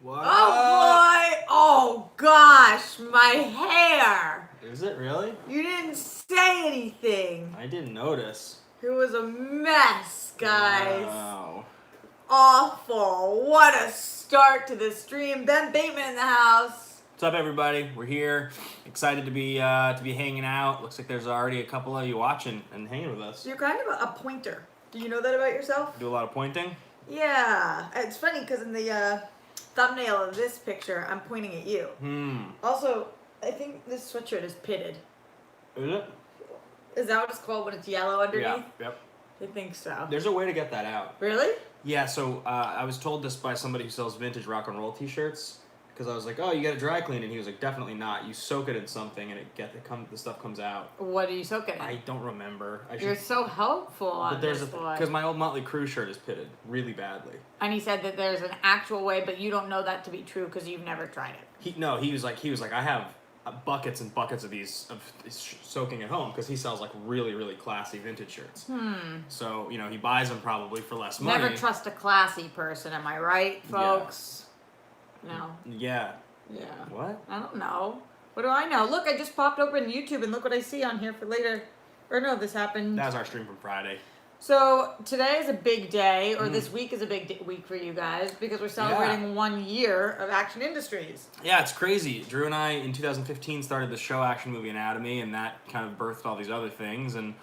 What? Oh boy! Oh gosh, my hair! Is it really? You didn't say anything. I didn't notice. It was a mess, guys. Wow. Awful. What a start to the stream. Ben Bateman in the house. What's up, everybody? We're here, excited to be hanging out. Looks like there's already a couple of you watching and hanging with us. You're kind of a pointer. Do you know that about yourself? Do a lot of pointing. Yeah. It's funny because in the thumbnail of this picture, I'm pointing at you. Also, I think this sweatshirt is pitted. Is it? Is that what it's called when it's yellow underneath? Yeah. Yep. I think so. There's a way to get that out. Really? Yeah. So I was told this by somebody who sells vintage rock and roll T-shirts. Because I was like, oh, you got to dry clean, and he was like, definitely not. You soak it in something, and the stuff comes out. What do you soak it in? I don't remember. You're so helpful on this one. Because my old Motley Crue shirt is pitted really badly. And he said that there's an actual way, but you don't know that to be true because you've never tried it. He was like, I have buckets and buckets of these soaking at home because he sells like really, really classy vintage shirts. So he buys them probably for less money. Never trust a classy person, am I right, folks? Yeah. No. Yeah. Yeah. What? I don't know. What do I know? Look, I just popped open YouTube and look what I see on here for later. Or no, this happened. That was our stream from Friday. So today is a big day, or this week is a big week for you guys because we're celebrating 1 year of Action Industries. Yeah, it's crazy. Drew and I in 2015 started the show Action Movie Anatomy, and that kind of birthed all these other things. And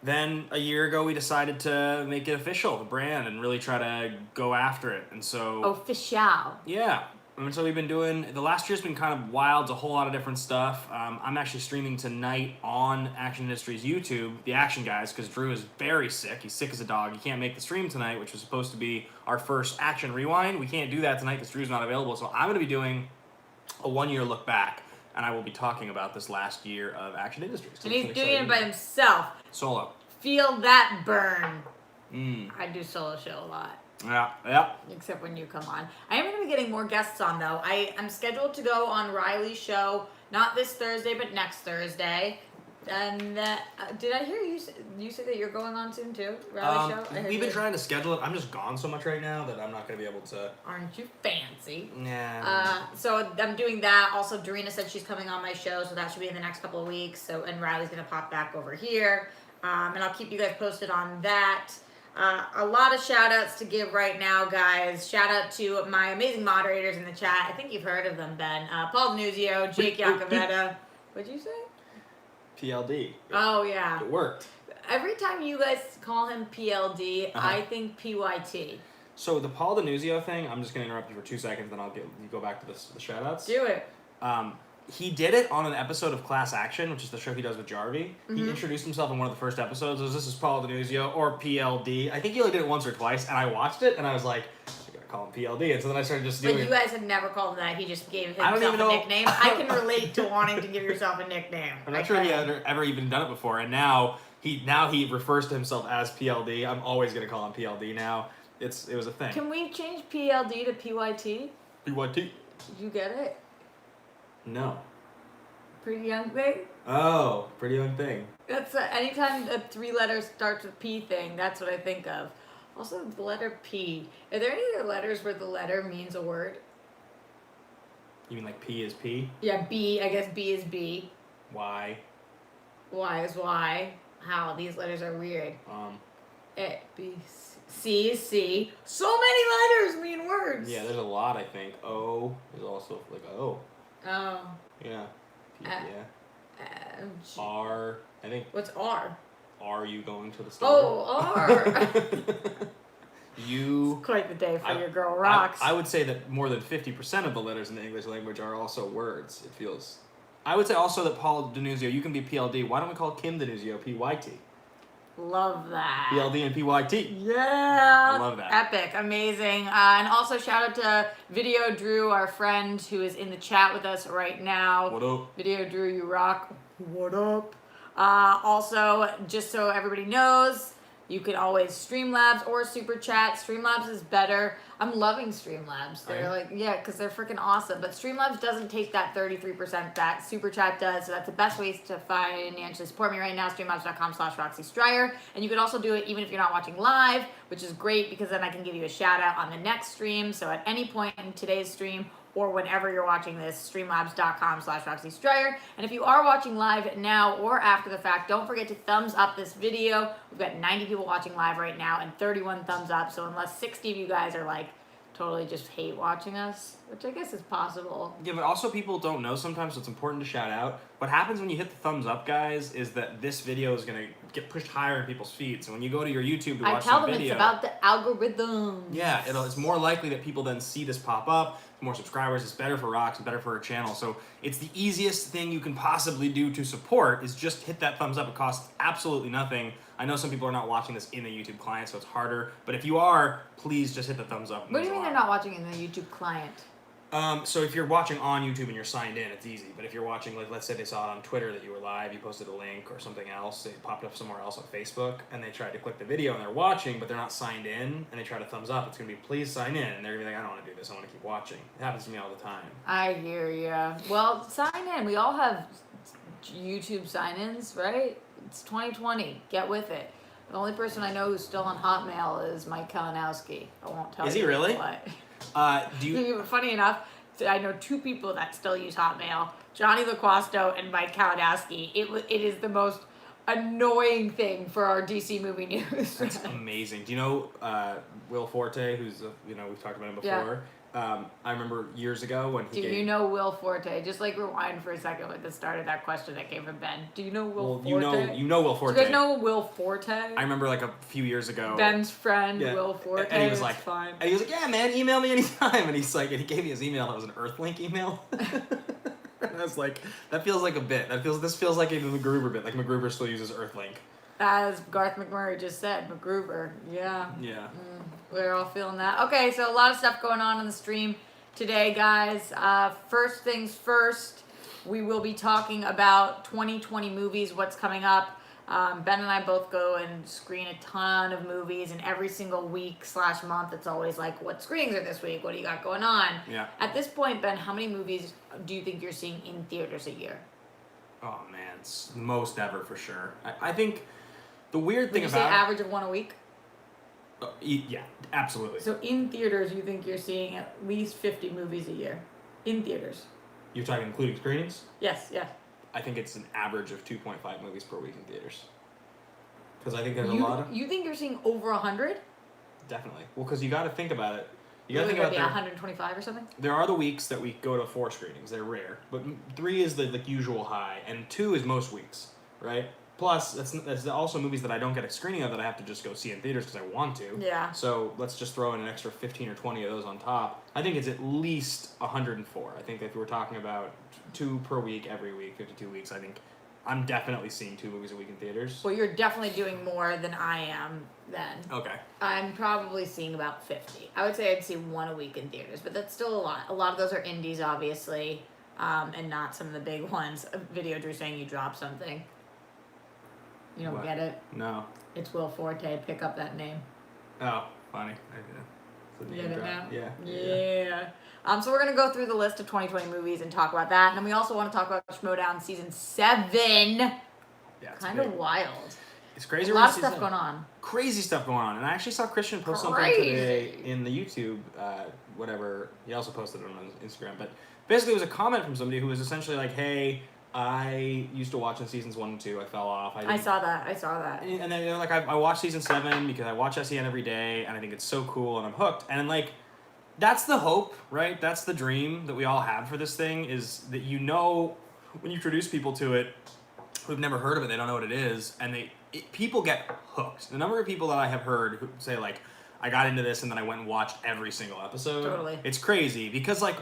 then a year ago, we decided to make it official, the brand, and really try to go after it. And so... Official. Yeah. And so we've been doing... The last year's been kind of wild. It's a whole lot of different stuff. I'm actually streaming tonight on Action Industries YouTube, The Action Guys, because Drew is very sick. He's sick as a dog. He can't make the stream tonight, which was supposed to be our first Action Rewind. We can't do that tonight because Drew's not available. So I'm going to be doing a 1-year look back. And I will be talking about this last year of Action Industries. And he's doing it by himself. Solo. Feel that burn. I do solo show a lot. Yeah. Except when you come on. I am going to be getting more guests on, though. I'm scheduled to go on Riley's show, not this Thursday, but next Thursday. And did I hear you say that you're going on soon, too? Riley's show? We've been trying to schedule it. I'm just gone so much right now that I'm not going to be able to... Aren't you fancy? Nah. So I'm doing that. Also, Dorina said she's coming on my show, so that should be in the next couple of weeks. And Riley's going to pop back over here. And I'll keep you guys posted on that. A lot of shout outs to give right now, guys. Shout out to my amazing moderators in the chat. I think you've heard of them, Ben. Paul Nuzio, Jake Yacovetta. What'd you say? PLD. Oh, yeah. It worked. Every time you guys call him PLD, I think PYT. So the Paul Denuzio thing, I'm just going to interrupt you for 2 seconds, then I'll go back to the shout outs. Do it. He did it on an episode of Class Action, which is the show he does with Jarvie. He introduced himself in one of the first episodes as, this is Paul Denuzio, or PLD. I think he only did it once or twice, and I watched it, and I was like, I gotta call him PLD. And so then I started just doing it. But you guys had never called him that. He just gave himself a nickname. I can relate to wanting to give yourself a nickname. I'm not sure he had ever even done it before, and now he refers to himself as PLD. I'm always gonna call him PLD now. It was a thing. Can we change PLD to PYT? PYT. Did you get it? No. Pretty Young Thing? Oh, Pretty Young Thing. That's anytime a 3 letters starts with P thing, that's what I think of. Also, the letter P. Are there any other letters where the letter means a word? You mean like P is P? Yeah, B. I guess B is B. Y. Y is Y. How? These letters are weird. A, B, C is C. So many letters mean words. Yeah, there's a lot, I think. O is also like O. Oh. Yeah. G. R, I think. What's R? Are you going to the store? Oh, R. You. It's quite the day for your girl, Rox. I would say that more than 50% of the letters in the English language are also words. It feels. I would say also that Paul Denuzio, you can be PLD. Why don't we call Kim Denuzio PYT? Love that. PLD and PYT. Yeah. I love that. Epic. Amazing. And also shout out to Video Drew, our friend who is in the chat with us right now. What up? Video Drew, you rock. What up? Also, just so everybody knows, you can always Streamlabs or Super Chat. Streamlabs is better. I'm loving Streamlabs. They're like, yeah, because they're freaking awesome. But Streamlabs doesn't take that 33% that Super Chat does. So that's the best ways to financially support me right now. Streamlabs.com/Roxy Striar. And you could also do it even if you're not watching live, which is great because then I can give you a shout out on the next stream. So at any point in today's stream, or whenever you're watching this, streamlabs.com/Roxy Striar. And if you are watching live now or after the fact, don't forget to thumbs up this video. We've got 90 people watching live right now and 31 thumbs up. So unless 60 of you guys are like totally just hate watching us, which I guess is possible. Yeah, but also people don't know sometimes, so it's important to shout out. What happens when you hit the thumbs up, guys, is that this video is going to get pushed higher in people's feeds. So when you go to your YouTube to watch some video... I tell them it's about the algorithms. Yeah, it's more likely that people then see this pop up, more subscribers, it's better for Rox, it's better for her channel. So it's the easiest thing you can possibly do to support is just hit that thumbs up. It costs absolutely nothing. I know some people are not watching this in the YouTube client, so it's harder. But if you are, please just hit the thumbs up. What do you mean they're not watching in the YouTube client? So if you're watching on YouTube and you're signed in, it's easy. But if you're watching, like, let's say they saw it on Twitter that you were live, you posted a link or something else, it popped up somewhere else on Facebook, and they tried to click the video and they're watching, but they're not signed in, and they try to thumbs up, it's going to be, please sign in. And they're going to be like, I don't want to do this, I want to keep watching. It happens to me all the time. I hear ya. Well, sign in. We all have YouTube sign-ins, right? It's 2020. Get with it. The only person I know who's still on Hotmail is Mike Kalinowski. I won't tell you. Is he really? What. Funny enough, I know two people that still use Hotmail, Johnny LaQuasto and Mike Kalinowski. It is the most annoying thing for our DC movie news. That's amazing. Do you know Will Forte, who's, we've talked about him before? Yeah. I remember years ago when he you know Will Forte? Just like rewind for a second with the start of that question that came from Ben. Do you know Will Forte? You know Will Forte. Do you guys know Will Forte? I remember like a few years ago. Ben's friend, Will Forte. And he was like, fine. And he was like, yeah, man, email me anytime. And he's like, and he gave me his email. It was an Earthlink email. And I was like, that feels like a bit. This feels like a MacGruber bit. Like MacGruber still uses Earthlink. As Garth McMurray just said, MacGruber. Yeah. Yeah. We're all feeling that. Okay, so a lot of stuff going on the stream today, guys. First things first, we will be talking about 2020 movies, what's coming up. Ben and I both go and screen a ton of movies, and every single week/month, it's always like, what screenings are this week? What do you got going on? Yeah. At this point, Ben, how many movies do you think you're seeing in theaters a year? Oh, man, it's the most ever for sure. I think the weird thing about... Would you say average of one a week? Yeah, absolutely. So in theaters, you think you're seeing at least 50 movies a year? In theaters. You're talking including screenings? Yes, yeah. I think it's an average of 2.5 movies per week in theaters. Because I think there's a lot of... You think you're seeing over 100? Definitely. Well, because you got to think about it. You got to think about 125 or something? There are the weeks that we go to 4 screenings. They're rare. But 3 is the usual high, and 2 is most weeks, right? Plus, that's also movies that I don't get a screening of that I have to just go see in theaters because I want to. Yeah. So let's just throw in an extra 15 or 20 of those on top. I think it's at least 104. I think if we're talking about 2 per week every week, 52 weeks, I think I'm definitely seeing 2 movies a week in theaters. Well, you're definitely doing more than I am then. Okay. I'm probably seeing about 50. I would say I'd see 1 a week in theaters, but that's still a lot. A lot of those are indies, obviously, and not some of the big ones. A video Drew saying you dropped something. You don't get it? No. It's Will Forte. Pick up that name. Oh, funny. You get it now? Yeah. So we're going to go through the list of 2020 movies and talk about that. And then we also want to talk about Schmoedown Season 7. Yeah, kind of wild. It's crazy. A lot of stuff going on. Crazy stuff going on. And I actually saw Christian post something today in the YouTube, whatever. He also posted it on Instagram. But basically it was a comment from somebody who was essentially like, hey, I used to watch in seasons 1 and 2. I fell off. I saw that. And then like I watched season 7 because I watch SEN every day, and I think it's so cool, and I'm hooked. And like, that's the hope, right? That's the dream that we all have for this thing, is that when you introduce people to it who've never heard of it, they don't know what it is, and people get hooked. The number of people that I have heard who say like, I got into this and then I went and watched every single episode. Totally. It's crazy because like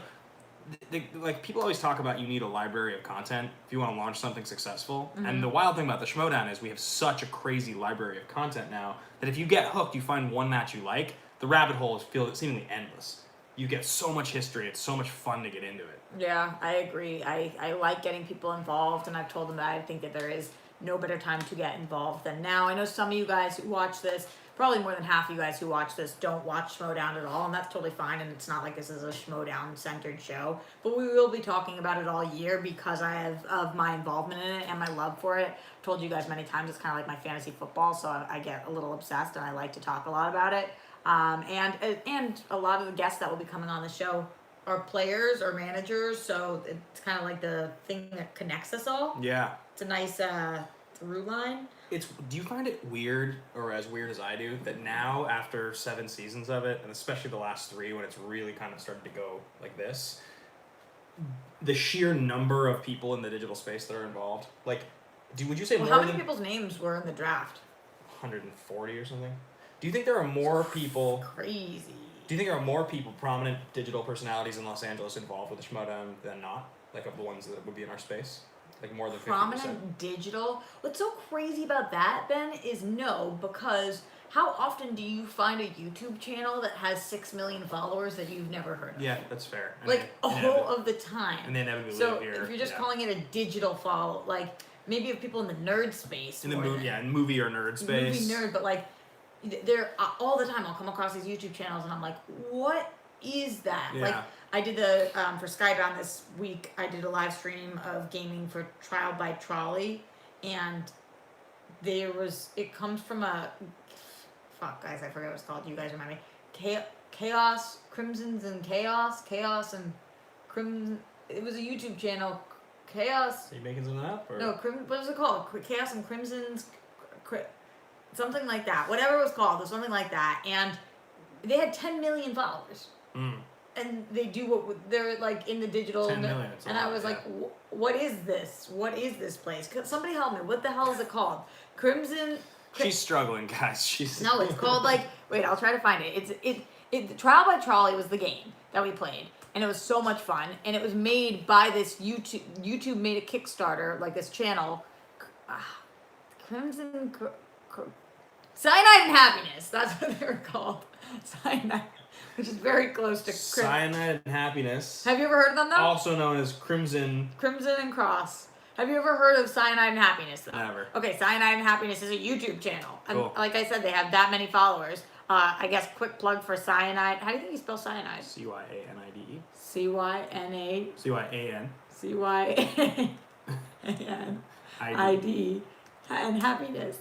people always talk about you need a library of content if you want to launch something successful. Mm-hmm. And the wild thing about the Schmoedown is we have such a crazy library of content now that if you get hooked, you find one match you like, the rabbit hole is seemingly endless. You get so much history. It's so much fun to get into it. Yeah, I agree. I like getting people involved, and I've told them that I think that there is no better time to get involved than now. I know some of you guys who watch this probably more than half of you guys who watch this don't watch Schmoedown at all, and that's totally fine. And it's not like this is a Schmoedown centered show, but we will be talking about it all year because I have of my involvement in it and my love for it. I've told you guys many times it's kind of like my fantasy football, so I get a little obsessed and I like to talk a lot about it. And a lot of the guests that will be coming on the show are players or managers, so it's kind of like the thing that connects us all. Yeah. It's a nice through line. Do you find it weird, or as weird as I do, that now after 7 seasons of it, and especially the last 3 when it's really kind of started to go like this, the sheer number of people in the digital space that are involved, like, would you say more how many than people's names were in the draft? 140 or something? Do you think there are more people? Crazy. Do you think there are more people, prominent digital personalities in Los Angeles, involved with the Schmoedown than not? Like of the ones that would be in our space, like more than 50%. Prominent digital. What's so crazy about that, Ben, is no, because how often do you find a YouTube channel that has 6 million followers that you've never heard of? Yeah, that's fair. Like all of the time. And they inevitably so live here. if you're just calling it a digital follow, like maybe of people in the nerd space. In the movie, in movie or nerd space. Movie nerd, but like they're all the time I'll come across these YouTube channels and I'm like, what is that? Yeah. Like I did the for Skybound this week, I did a live stream of gaming for Trial by Trolley, and it comes from a guys, I forget what it's called. You guys remind me. Chaos, Crimsons and Chaos and Crimson. It was a YouTube channel. Chaos. Are you making something up? Or? No, what was it called? Chaos and Crimsons. Something like that. Whatever it was called. It was something like that. And they had 10 million followers. Mm. And they do they're like in the digital. 10 million. And I was like, what is this? What is this place? Somebody help me. What the hell is it called? Crimson. She's struggling, guys. No, it's called like. Wait, I'll try to find it. It Trial by Trolley was the game that we played, and it was so much fun. And it was made by this YouTube. YouTube made a Kickstarter, like this channel, Crimson. Cyanide and Happiness. That's what they were called. Cyanide, which is very close to Cyanide and Happiness. Have you ever heard of them though? Also known as Crimson and Cross. Have you ever heard of Cyanide and Happiness though? Never. Okay, Cyanide and Happiness is a YouTube channel. And cool. like I said, they have that many followers. I guess quick plug for Cyanide. How do you think you spell cyanide? Cyanide. C-Y-N-A. C-Y-A-N. C-Y-A-N-I-D. And Happiness.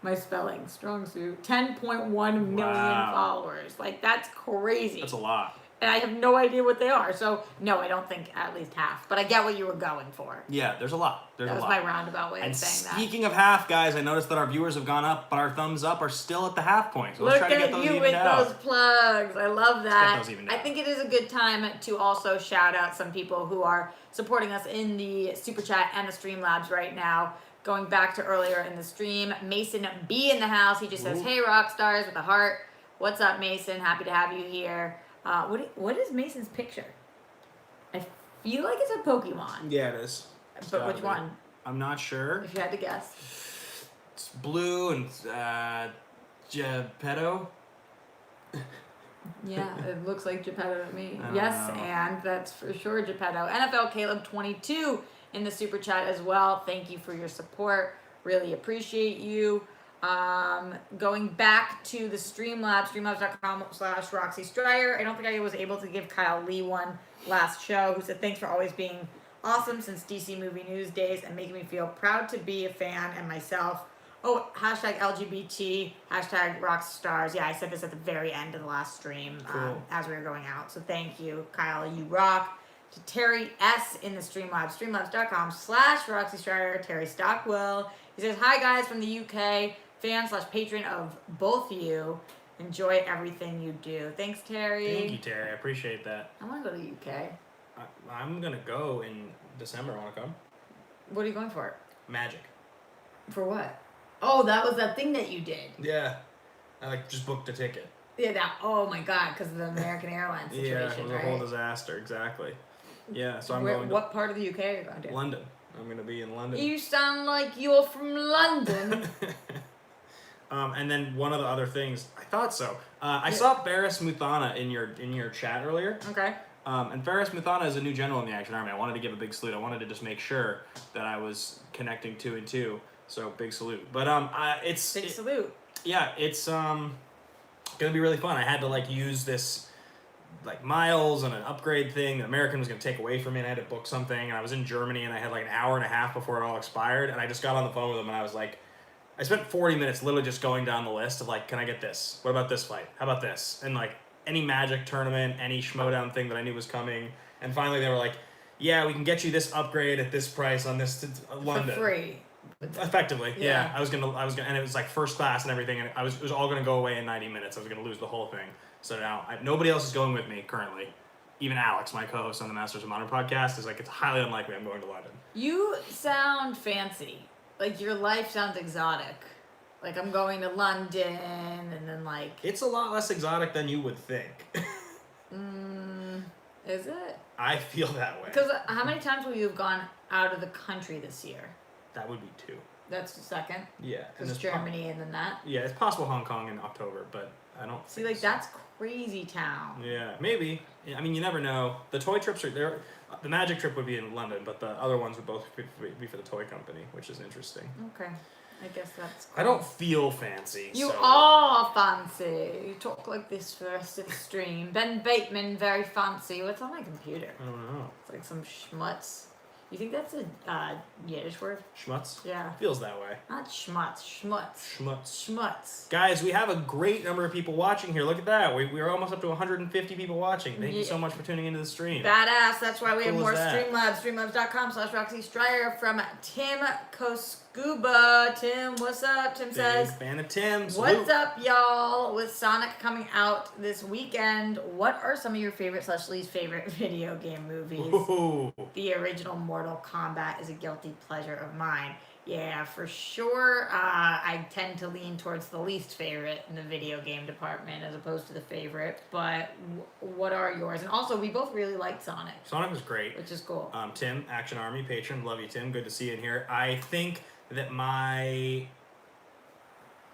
My spelling, strong suit. 10.1 million followers. Like, that's crazy. That's a lot. And I have no idea what they are. So, no, I don't think at least half. But I get what you were going for. Yeah, there's a lot. That was my roundabout way of saying that. Speaking of half, guys, I noticed that our viewers have gone up, but our thumbs up are still at the half point. So let's try to get those Look at you evened with out. those plugs. I love that. Let's get those evened I out. think it is a good time to also shout out some people who are supporting us in the Super Chat and the Streamlabs right now. Going back to earlier in the stream, Mason B in the house. He just says, "Hey, rock stars," with a heart. What's up, Mason? Happy to have you here. What is Mason's picture? I feel like it's a Pokemon. Yeah, it is. But which one? I'm not sure. If you had to guess. It's blue and Geppetto. Yeah, it looks like Geppetto to me. I don't Yes, know. and that's for sure Geppetto. NFL Caleb 22 in the super chat as well. Thank you for your support. Really appreciate you. Going back to the Streamlabs, streamlabs.com/Roxy Striar. I don't think I was able to give Kyle Lee one last show, who said, "Thanks for always being awesome since DC Movie News days and making me feel proud to be a fan and myself." Oh, hashtag LGBT, hashtag Rockstars. Yeah, I said this at the very end of the last stream as we were going out. So thank you, Kyle. You rock. To Terry S. in the Streamlabs, streamlabs.com/Roxy Striar, Terry Stockwell. He says, "Hi guys from the UK, fan/patron of both of you. Enjoy everything you do." Thanks, Terry. Thank you, Terry. I appreciate that. I want to go to the UK. I'm going to go in December. Want to come? What are you going for? Magic. For what? Oh, that was that thing that you did. Yeah. I just booked a ticket. Yeah, that. Oh my God, because of the American Airlines situation, Yeah, it was a whole disaster. Exactly. Yeah, so I'm going to... What part of the UK are you going to? London. I'm going to be in London. You sound like you're from London. And then one of the other things, I thought so. I saw Ferris Muthana in your chat earlier. Okay. And Ferris Muthana is a new general in the Action Army. I wanted to give a big salute. I wanted to just make sure that I was connecting 2 and 2. So big salute. But Big salute. Yeah, it's gonna be really fun. I had to like use this like miles and an upgrade thing that American was gonna take away from me, and I had to book something. And I was in Germany, and I had like an hour and a half before it all expired. And I just got on the phone with them, and I was like, I spent 40 minutes literally just going down the list of like, can I get this? What about this fight? How about this? And like any Magic tournament, any Schmoedown thing that I knew was coming. And finally, they were like, yeah, we can get you this upgrade at this price on this to London. For free. Effectively, yeah. I was gonna, and it was like first class and everything, and it was all gonna go away in 90 minutes. I was gonna lose the whole thing. So now nobody else is going with me currently. Even Alex, my co-host on the Masters of Modern podcast, is like, it's highly unlikely I'm going to London. You sound fancy. Like your life sounds exotic. Like I'm going to London, and then like. It's a lot less exotic than you would think. Is it? I feel that way. Because how many times will you have gone out of the country this year? That would be 2. That's the second. Yeah, Because Germany and then that. Yeah, it's possible Hong Kong in October, but I don't. See, like that's crazy town. Yeah, maybe. I mean, you never know. The toy trips are there. The Magic trip would be in London, but the other ones would both be for the toy company, which is interesting. Okay, I guess that's. Cool. I don't feel fancy. You so. are fancy. You talk like this for the rest of the stream. Ben Bateman, very fancy. What's on my computer? I don't know. It's like some schmutz. You think that's a Yiddish word? Schmutz? Yeah. Feels that way. Not schmutz. Schmutz. Schmutz. Schmutz. Guys, we have a great number of people watching here. Look at that. We're almost up to 150 people watching. Thank you so much for tuning into the stream. Badass. That's why we have Cool more as that. Streamlabs. Streamlabs.com/Roxy Striar from Tim Koscuba. Tim, what's up? Tim says. Big fan of Tim. What's up, y'all? With Sonic coming out this weekend, what are some of your favorite/least favorite video game movies? Ooh. The original Mortal Kombat is a guilty pleasure of mine. Yeah, for sure. I tend to lean towards the least favorite in the video game department as opposed to the favorite. But what are yours? And also, we both really liked Sonic. Sonic was great. Which is cool. Tim, Action Army patron, love you, Tim. Good to see you in here. I think that my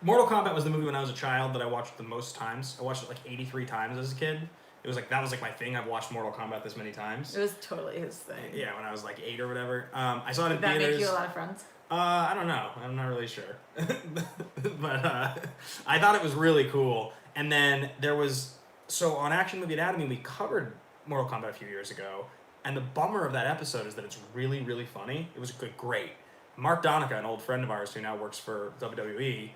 Mortal Kombat was the movie when I was a child that I watched the most times. I watched it like 83 times as a kid. It was like, that was like my thing. I've watched Mortal Kombat this many times. It was totally his thing. Yeah, when I was like 8 or whatever. I saw it in Did that theaters. make you a lot of friends? I don't know. I'm not really sure. But I thought it was really cool. And then there was, so on Action Movie Anatomy, we covered Mortal Kombat a few years ago. And the bummer of that episode is that it's really, really funny. It was great. Mark Donica, an old friend of ours who now works for WWE,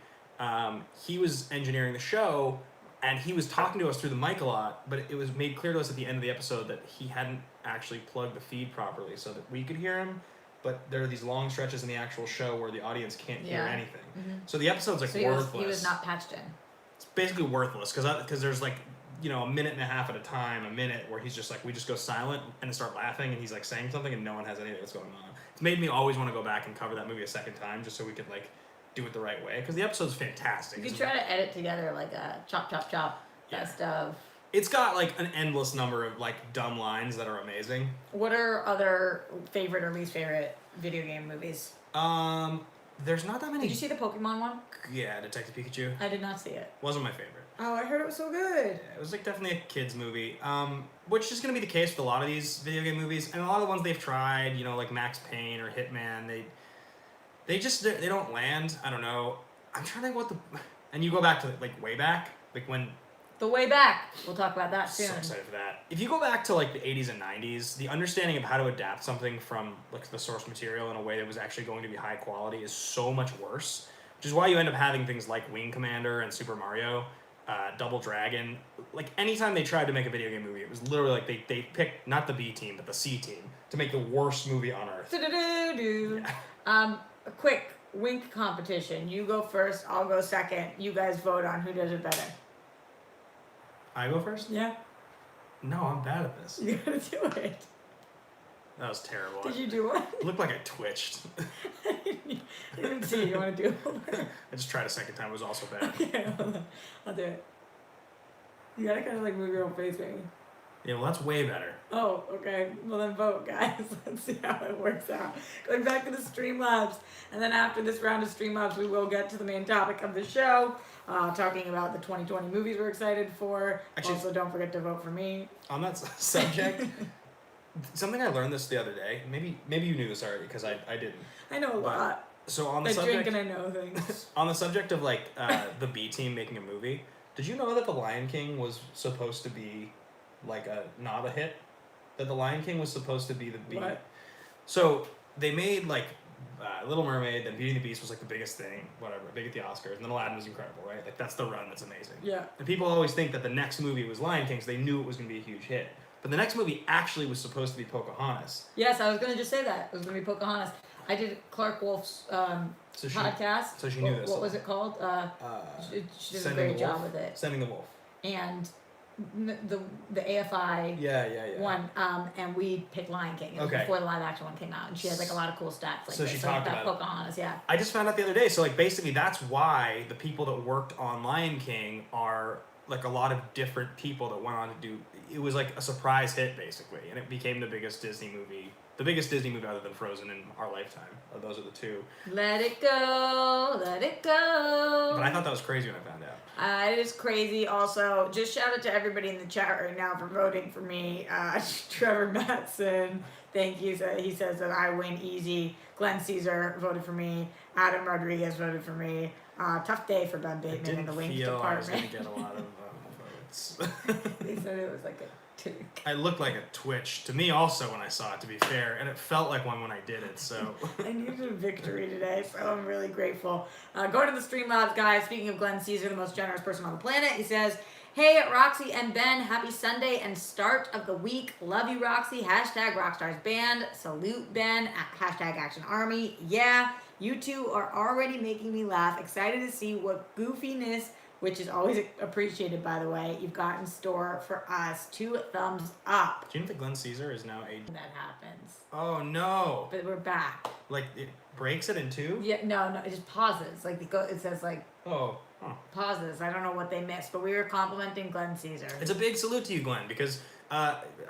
he was engineering the show, and he was talking to us through the mic a lot, but it was made clear to us at the end of the episode that he hadn't actually plugged the feed properly so that we could hear him. But there are these long stretches in the actual show where the audience can't hear anything. Mm-hmm. So the episode's like worthless. He was not patched in. It's basically worthless because there's like, you know, a minute and a half at a time, a minute where he's just like, we just go silent and start laughing and he's like saying something and no one has anything that's going on. It's made me always want to go back and cover that movie a second time just so we could like do it the right way because the episode's fantastic. You could try to edit together like a chop best of. It's got like an endless number of like dumb lines that are amazing. What are other favorite or least favorite video game movies? There's not that many. Did you see the Pokemon one? Yeah, Detective Pikachu. I did not see it. Wasn't my favorite. Oh, I heard it was so good. Yeah, it was like definitely a kids movie. Which is gonna be the case with a lot of these video game movies, and a lot of the ones they've tried, you know, like Max Payne or Hitman, they don't land. I don't know. I'm trying to think what the, and you go back to like way back, like when. The Way Back. We'll talk about that soon. So excited for that. If you go back to like the 80s and 90s, the understanding of how to adapt something from like the source material in a way that was actually going to be high quality is so much worse. Which is why you end up having things like Wing Commander and Super Mario, Double Dragon. Like anytime they tried to make a video game movie, it was literally like they picked not the B team but the C team to make the worst movie on earth. Yeah. A quick wink competition. You go first. I'll go second. You guys vote on who does it better. I go first? Yeah. No, I'm bad at this. You gotta do it. That was terrible. Did you do it? It looked like I twitched. I didn't see it. You want to do it? I just tried a second time. It was also bad. Okay, hold on. I'll do it. You gotta kind of like move your own face, maybe. Yeah, well, that's way better. Oh, okay. Well, then vote, guys. Let's see how it works out. Going back to the Streamlabs. And then after this round of Streamlabs, we will get to the main topic of the show. Talking about the 2020 movies we're excited for. Actually, also, don't forget to vote for me. On that subject, something I learned this the other day. Maybe you knew this already because I didn't. I know a lot. So on the I subject, drink and I know things. on the subject of like the B team making a movie, did you know that The Lion King was supposed to be like not a hit? That The Lion King was supposed to be the B. What? So they made like Little Mermaid, then Beauty and the Beast was like the biggest thing, whatever, big at the Oscars, and then Aladdin was incredible, right? Like that's the run that's amazing. Yeah. And people always think that the next movie was Lion King, so they knew it was going to be a huge hit. But the next movie actually was supposed to be Pocahontas. Yes, I was gonna just say that. It was gonna be Pocahontas. I did Clark Wolf's podcast. So she knew this. What was it called? She did a great job with it. Sending the Wolf. And the AFI Yeah. one, and we picked Lion King. It was before the live action one came out, and she had like a lot of cool stats. Like So she talked about Pocahontas, yeah. I just found out the other day. So like basically that's why the people that worked on Lion King are like a lot of different people that went on to do. It was like a surprise hit basically, and it became the biggest Disney movie. The biggest Disney movie other than Frozen in our lifetime. Those are the two. Let it go, let it go. But I thought that was crazy when I found out. It is crazy. Also, just shout out to everybody in the chat right now for voting for me. Trevor Matson, thank you. He says that I win easy. Glenn Caesar voted for me. Adam Rodriguez voted for me. Tough day for Ben Bateman in the Wings department. I was going to get a lot of votes. They said it was like a I looked like a twitch to me also when I saw it, to be fair, and it felt like one when I did it. So I needed a victory today, so I'm really grateful. Go to the Streamlabs, guys. Speaking of Glenn Caesar, the most generous person on the planet, he says, "Hey, Roxy and Ben, happy Sunday and start of the week. Love you, Roxy. Hashtag Rockstars Band. Salute Ben. Hashtag Action Army. Yeah, you two are already making me laugh. Excited to see what goofiness, which is always appreciated, by the way, you've got in store for us. 2 thumbs up." Do you know that Glenn Caesar is now a... That happens. Oh, no. But we're back. Like, it breaks it in 2? Yeah, no, it just pauses. Like, it says, like, Oh. Huh. pauses. I don't know what they missed, but we were complimenting Glenn Caesar. It's a big salute to you, Glenn, because...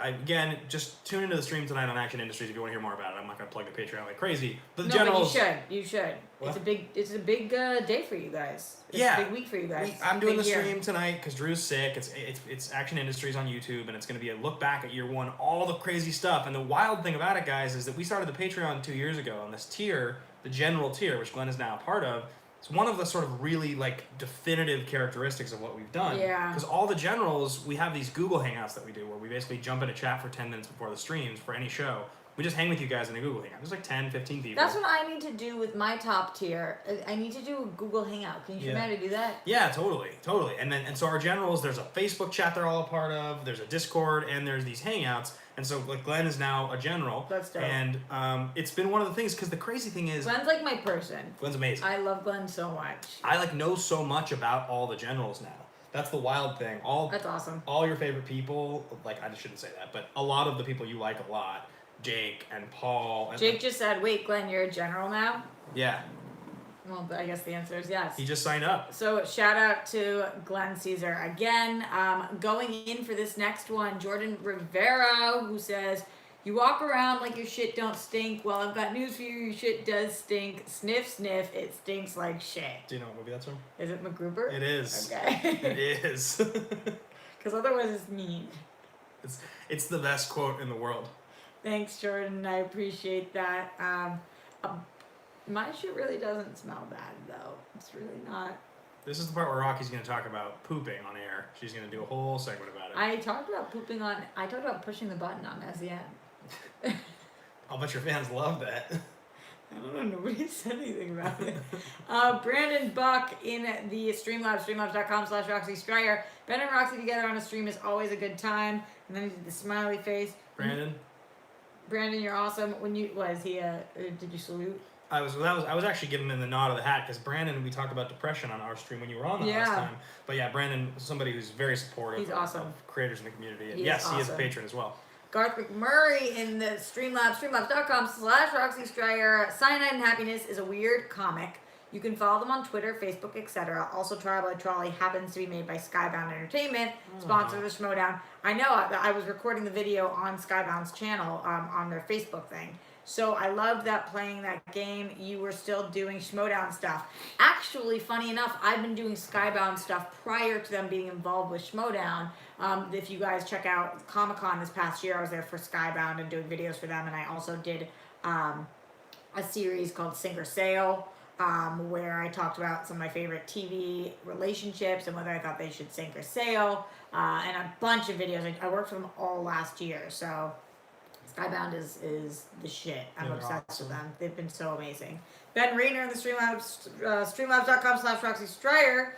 again, just tune into the stream tonight on Action Industries if you want to hear more about it. I'm not going to plug the Patreon like crazy. But the generals... but you should. What? It's a big day for you guys. It's Yeah. a big week for you guys. I'm doing the Big year. stream tonight because Drew's sick. It's Action Industries on YouTube, and it's going to be a look back at year 1, all the crazy stuff. And the wild thing about it, guys, is that we started the Patreon 2 years ago on this tier, the general tier, which Glenn is now a part of. It's one of the sort of really like definitive characteristics of what we've done. Yeah. Because all the generals, we have these Google Hangouts that we do where we basically jump in a chat for 10 minutes before the streams for any show. We just hang with you guys in a Google Hangout. There's like 10, 15 people. That's what I need to do with my top tier. I need to do a Google Hangout. Can you show me how to do that? Yeah, totally. And so our generals, there's a Facebook chat they're all a part of, there's a Discord, and there's these Hangouts. And so like Glenn is now a general. That's dope. And it's been one of the things, because the crazy thing is... Glenn's like my person. Glenn's amazing. I love Glenn so much. I like know so much about all the generals now. That's the wild thing. That's awesome. All your favorite people, like I shouldn't say that, but a lot of the people you like a lot, Jake and Paul. And Jake just said, "Wait, Glenn, you're a general now?" Yeah. Well, I guess the answer is yes. He just signed up. So shout out to Glenn Caesar again. Going in for this next one, Jordan Rivera, who says, "You walk around like your shit don't stink. Well, I've got news for you. Your shit does stink. Sniff, sniff. It stinks like shit." Do you know what movie that's from? Is it MacGruber? It is. Okay. It is. Because otherwise it's mean. It's the best quote in the world. Thanks, Jordan. I appreciate that. My shit really doesn't smell bad, though. It's really not. This is the part where Rocky's going to talk about pooping on air. She's going to do a whole segment about it. I talked about pushing the button on SEN. I'll bet your fans love that. I don't know. Nobody said anything about it. Brandon Buck in the Streamlabs, streamlabs.com/Roxy Striar. Ben and Roxy together on a stream is always a good time. And then he did the smiley face. Brandon, you're awesome. Did you salute? I was actually giving him the nod of the hat because Brandon, we talked about depression on our stream when you were on the last time. But yeah, Brandon, somebody who's very supportive. He's awesome. Of creators in the community. And He is a patron as well. Garth McMurray in the Streamlabs, streamlabs.com/Roxy Striar. Cyanide and Happiness is a weird comic. You can follow them on Twitter, Facebook, etc. Also, Trial by Trolley happens to be made by Skybound Entertainment, sponsor of the Schmoedown. I know, I was recording the video on Skybound's channel on their Facebook thing. So I loved that playing that game, you were still doing Schmoedown stuff. Actually, funny enough, I've been doing Skybound stuff prior to them being involved with Schmoedown. If you guys check out Comic-Con this past year, I was there for Skybound and doing videos for them, and I also did a series called Sink or Sail, where I talked about some of my favorite TV relationships and whether I thought they should sink or sail, and a bunch of videos. I worked for them all last year, so Skybound is the shit. I'm obsessed with them. They've been so amazing. Ben Rayner in the Streamlabs, streamlabs.com/Roxy Striar.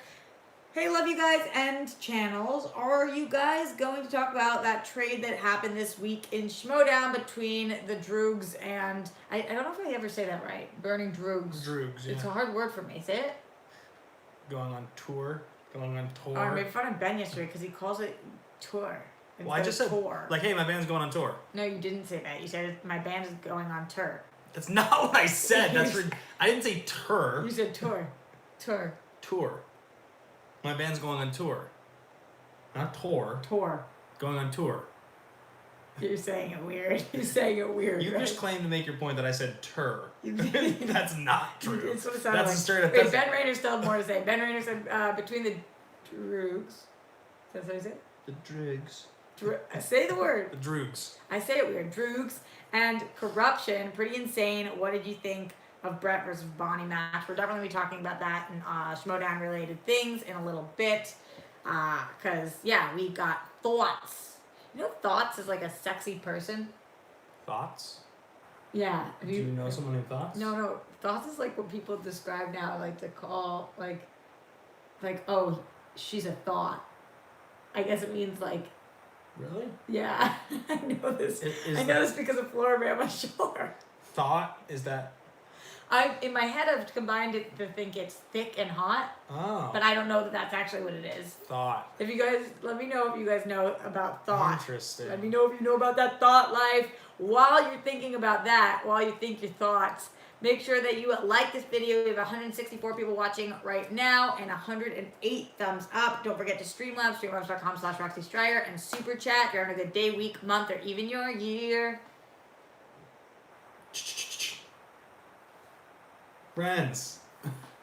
Hey, love you guys and channels. Are you guys going to talk about that trade that happened this week in Schmoedown between the Droogs and... I don't know if I ever say that right. Burning Droogs. Droogs, yeah. It's a hard word for me. Say it. Going on tour. Oh, I made fun of Ben yesterday because he calls it tour. Well, I just said, tour. like, hey, my band's going on tour. No, you didn't say that. You said my band is going on tour. That's not what I said. I didn't say tour. You said tour. Tour. Tour. My band's going on tour. Not tour. Tour. Going on tour. You're saying it weird. You're saying it weird. You right? just claimed to make your point that I said tur. That's not true. That's what it sounded That's like. a straight up. Wait, Ben Rayner still had more to say. Ben Rayner said between the Droogs. That's what I said? The Droogs. Say the word. The Droogs. I say it weird. Droogs and corruption. Pretty insane. What did you think of Brett versus Bonnie match? We're definitely going to be talking about that and Schmoedown related things in a little bit. Because, yeah, we got Thoughts. You know Thoughts is like a sexy person? Thoughts? Yeah. Do you know someone named Thoughts? No. Thoughts is like what people describe now, like to call, like, oh, she's a thought. I guess it means like... Really? Yeah. I know this. I know this because of Florida, I'm sure. Thought? Is that... In my head, I've combined it to think it's thick and hot. Oh. But I don't know that that's actually what it is. Thought. If you guys, let me know if you guys know about thought. Interesting. Let me know if you know about that thought life. While you're thinking about that, while you think your thoughts, make sure that you like this video. We have 164 people watching right now and 108 thumbs up. Don't forget to Streamlabs, streamlabs.com/Roxy Striar, and Super Chat if you're having a good day, week, month, or even your year. Friends.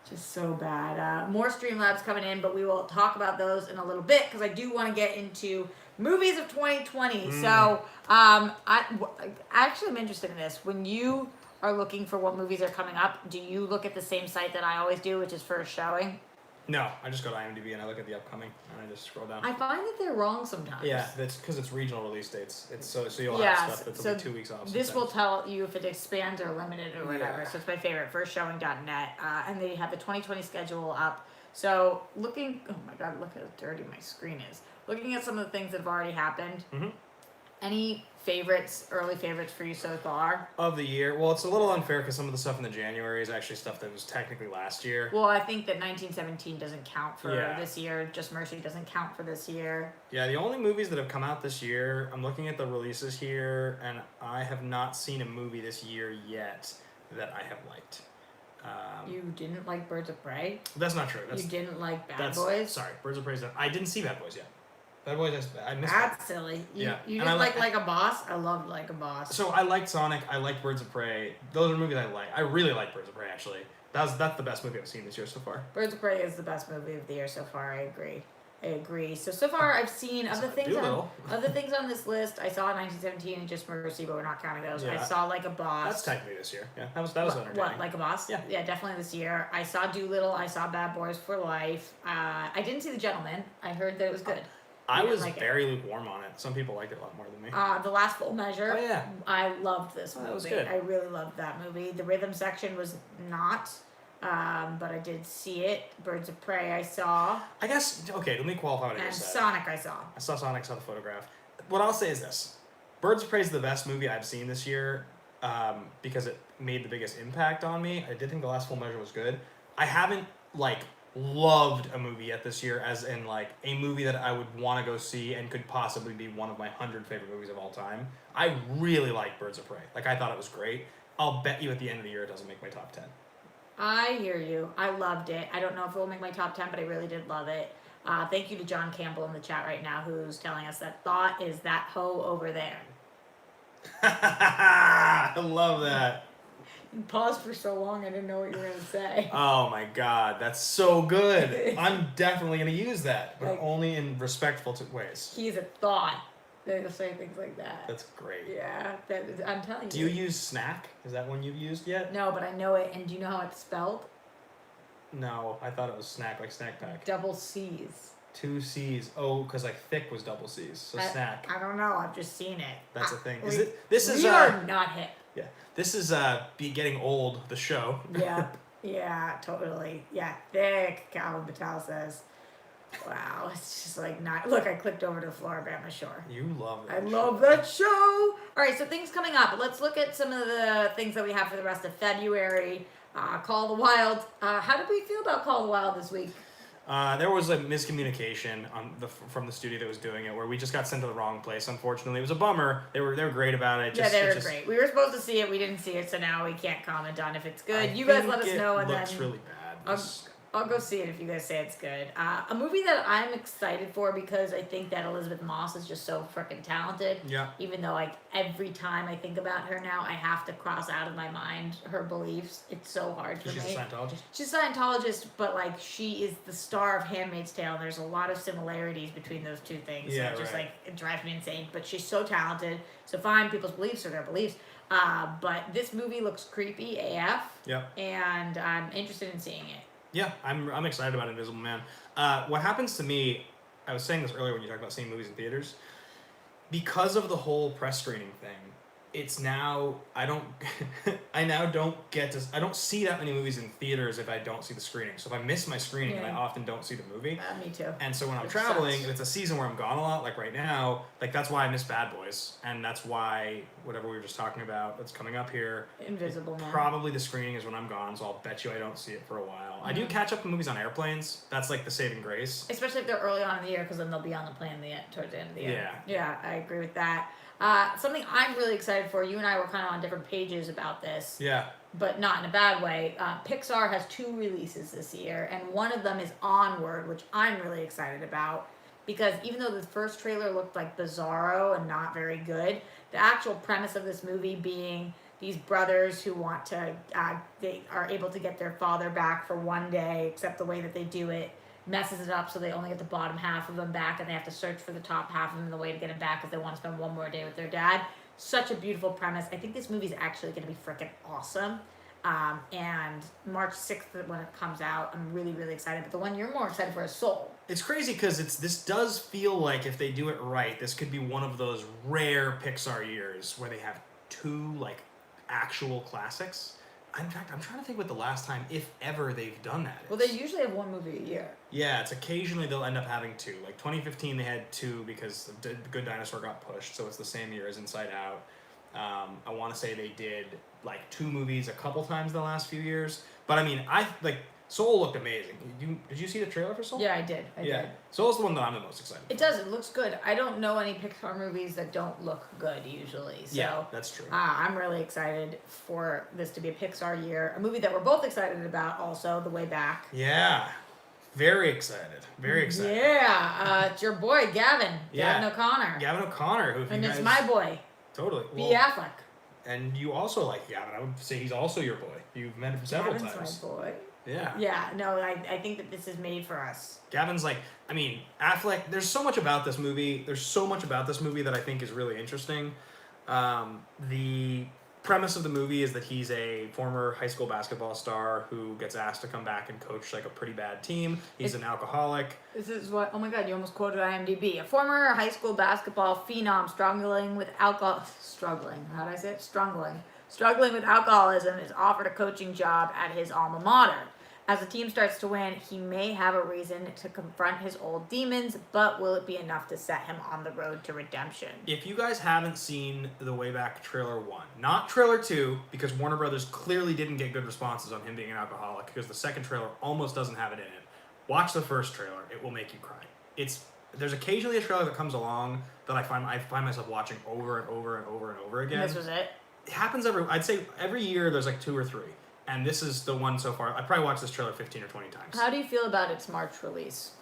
Just so bad. More Streamlabs coming in, but we will talk about those in a little bit because I do want to get into movies of 2020. So, I actually am interested in this. When you are looking for what movies are coming up, do you look at the same site that I always do, which is First Showing? No, I just go to IMDb and I look at the upcoming and I just scroll down. I find that they're wrong sometimes. Yeah, that's because it's regional release dates. It's so you'll have stuff that's only 2 weeks off. This will tell you if it expands or limited or whatever. Yeah. So it's my favorite, firstshowing.net, and they have the 2020 schedule up. So oh my God, look how dirty my screen is. Looking at some of the things that have already happened. Mm-hmm. Any early favorites for you so far? Of the year? Well, it's a little unfair because some of the stuff in the January is actually stuff that was technically last year. Well, I think that 1917 doesn't count for this year. Just Mercy doesn't count for this year. Yeah, the only movies that have come out this year, I'm looking at the releases here, and I have not seen a movie this year yet that I have liked. You didn't like Birds of Prey? That's not true. You didn't like Bad Boys? Sorry, Birds of Prey. I didn't see Bad Boys yet. Bad Boys, I missed That's silly. You didn't like a Boss? I loved Like a Boss. So I liked Sonic. I liked Birds of Prey. Those are movies I like. I really like Birds of Prey, actually. That's the best movie I've seen this year so far. Birds of Prey is the best movie of the year so far. I agree. So far I've seen of the things on this list. I saw 1917 and Just Mercy, but we're not counting those. Yeah. I saw Like a Boss. That's technically this year. Yeah, that was entertaining. What, Like a Boss? Yeah, definitely this year. I saw Doolittle. I saw Bad Boys for Life. I didn't see The Gentleman. I heard that it was good. I was very lukewarm on it. Some people liked it a lot more than me. The Last Full Measure. Oh, yeah. I loved this movie. That was good. I really loved that movie. The rhythm section was not, but I did see it. Birds of Prey I saw. I guess, okay, let me qualify what I just said. And Sonic I saw. I saw Sonic, saw the photograph. What I'll say is this. Birds of Prey is the best movie I've seen this year because it made the biggest impact on me. I did think The Last Full Measure was good. I haven't, loved a movie yet this year, as in a movie that I would want to go see and could possibly be one of my 100 favorite movies of all time. I really like Birds of Prey. I thought it was great. I'll bet you at the end of the year it doesn't make my top 10. I hear you. I loved it. I don't know if it will make my top 10, but I really did love it. Thank you to John Campbell in the chat right now, who's telling us that Thought is that hoe over there. I love that. You paused for so long, I didn't know what you were going to say. Oh my God, that's so good. I'm definitely going to use that, but only in respectful ways. He's a thought. They'll say things like that. That's great. Yeah, I'm telling you. Do you use snack? Is that one you've used yet? No, but I know it. And do you know how it's spelled? No, I thought it was snack, like snack pack. Double C's. 2 C's. Oh, because like thick was double C's. So snack. I don't know. I've just seen it. That's a thing. We are not hip. Yeah. This is be getting old. The show. Yeah. Yeah. Totally. Yeah. Thick. Calvin Patel says. Wow. It's just like not. Look, I clicked over to Floribama Shore. You love that. I love that show. All right. So things coming up. Let's look at some of the things that we have for the rest of February. Call of the Wild. How did we feel about Call of the Wild this week? There was a miscommunication from the studio that was doing it, where we just got sent to the wrong place. Unfortunately, it was a bummer. They were great about it. They were great. We were supposed to see it. We didn't see it, so now we can't comment on if it's good. You guys let us know, and looks then really bad. I'll go see it if you guys say it's good. A movie that I'm excited for because I think that Elizabeth Moss is just so freaking talented. Yeah. Even though like every time I think about her now, I have to cross out of my mind her beliefs. It's so hard for me. She's a Scientologist? She's a Scientologist, but like she is the star of Handmaid's Tale, and there's a lot of similarities between those two things. Yeah, so just right. like it drives me insane. But she's so talented. So fine, people's beliefs are their beliefs. But this movie looks creepy AF. Yep. And I'm interested in seeing it. Yeah, I'm excited about Invisible Man. What happens to me, I was saying this earlier when you talked about seeing movies in theaters, because of the whole press screening thing, it's now, I don't see that many movies in theaters if I don't see the screening. So if I miss my screening, I often don't see the movie. Me too. And so when I'm traveling, if it's a season where I'm gone a lot, like right now, like that's why I miss Bad Boys. And that's why, whatever we were just talking about that's coming up here, Invisible Man. probably the screening is when I'm gone, so I'll bet you I don't see it for a while. I do catch up to movies on airplanes. That's like the saving grace. Especially if they're early on in the year, because then they'll be on the plane towards the end of the year. Yeah. Yeah, I agree with that. Something I'm really excited for, you and I were kind of on different pages about this. Yeah. But not in a bad way. Pixar has 2 releases this year, and one of them is Onward, which I'm really excited about. Because even though the first trailer looked like bizarro and not very good, the actual premise of this movie being these brothers who want to, they are able to get their father back for one day, except the way that they do it messes it up, so they only get the bottom half of them back, and they have to search for the top half of them. The way to get him back is they want to spend one more day with their dad. Such a beautiful premise. I think this movie's actually going to be freaking awesome. And March 6th when it comes out, I'm really, really excited. But the one you're more excited for is Soul. It's crazy because this does feel like if they do it right, this could be one of those rare Pixar years where they have 2 like actual classics. In fact, I'm trying to think what the last time, if ever, they've done that is. Well, they usually have 1 movie a year. Yeah, it's occasionally they'll end up having 2. Like 2015, they had 2 because The Good Dinosaur got pushed, so it's the same year as Inside Out. I want to say they did like 2 movies a couple times in the last few years. But I mean, Soul looked amazing. Did you see the trailer for Soul? Yeah, I did. I did. Soul's the one that I'm the most excited for. It does. It looks good. I don't know any Pixar movies that don't look good usually. So, yeah, that's true. I'm really excited for this to be a Pixar year. A movie that we're both excited about also, The Way Back. Yeah. Very excited. Very excited. Yeah. It's your boy, Gavin. Yeah. Gavin O'Connor. Gavin O'Connor. Who, and it's my boy. Totally. B. Affleck. And you also like Gavin. I would say he's also your boy. You've met him several times. Gavin's my boy. Yeah. Yeah, no, I think that this is made for us. Gavin's like, I mean, Affleck, there's so much about this movie. There's so much about this movie that I think is really interesting. The premise of the movie is that he's a former high school basketball star who gets asked to come back and coach like a pretty bad team. He's an alcoholic. This is what, oh my God, you almost quoted IMDb. A former high school basketball phenom struggling with alcoholism is offered a coaching job at his alma mater. As the team starts to win, he may have a reason to confront his old demons, but will it be enough to set him on the road to redemption? If you guys haven't seen The Way Back trailer 1, not trailer 2, because Warner Brothers clearly didn't get good responses on him being an alcoholic, because the second trailer almost doesn't have it in it. Watch the first trailer; it will make you cry. There's occasionally a trailer that comes along that I find myself watching over and over and over and over again. And this was it? It happens I'd say every year there's like 2 or 3. And this is the one so far. I probably watched this trailer 15 or 20 times. How do you feel about its March release?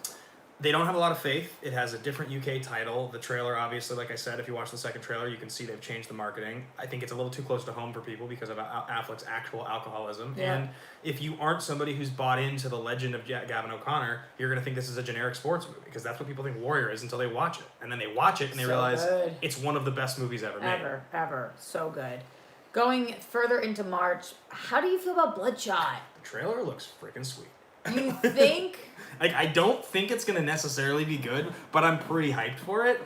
They don't have a lot of faith. It has a different UK title. The trailer, obviously, like I said, if you watch the second trailer, you can see they've changed the marketing. I think it's a little too close to home for people because of Affleck's actual alcoholism. Yeah. And if you aren't somebody who's bought into the legend of Gavin O'Connor, you're going to think this is a generic sports movie because that's what people think Warrior is until they watch it. And then they watch it and they So realize good. it's one of the best movies ever made. Ever. So good. Going further into March, how do you feel about Bloodshot? The trailer looks freaking sweet. You think? Like, I don't think it's going to necessarily be good, but I'm pretty hyped for it.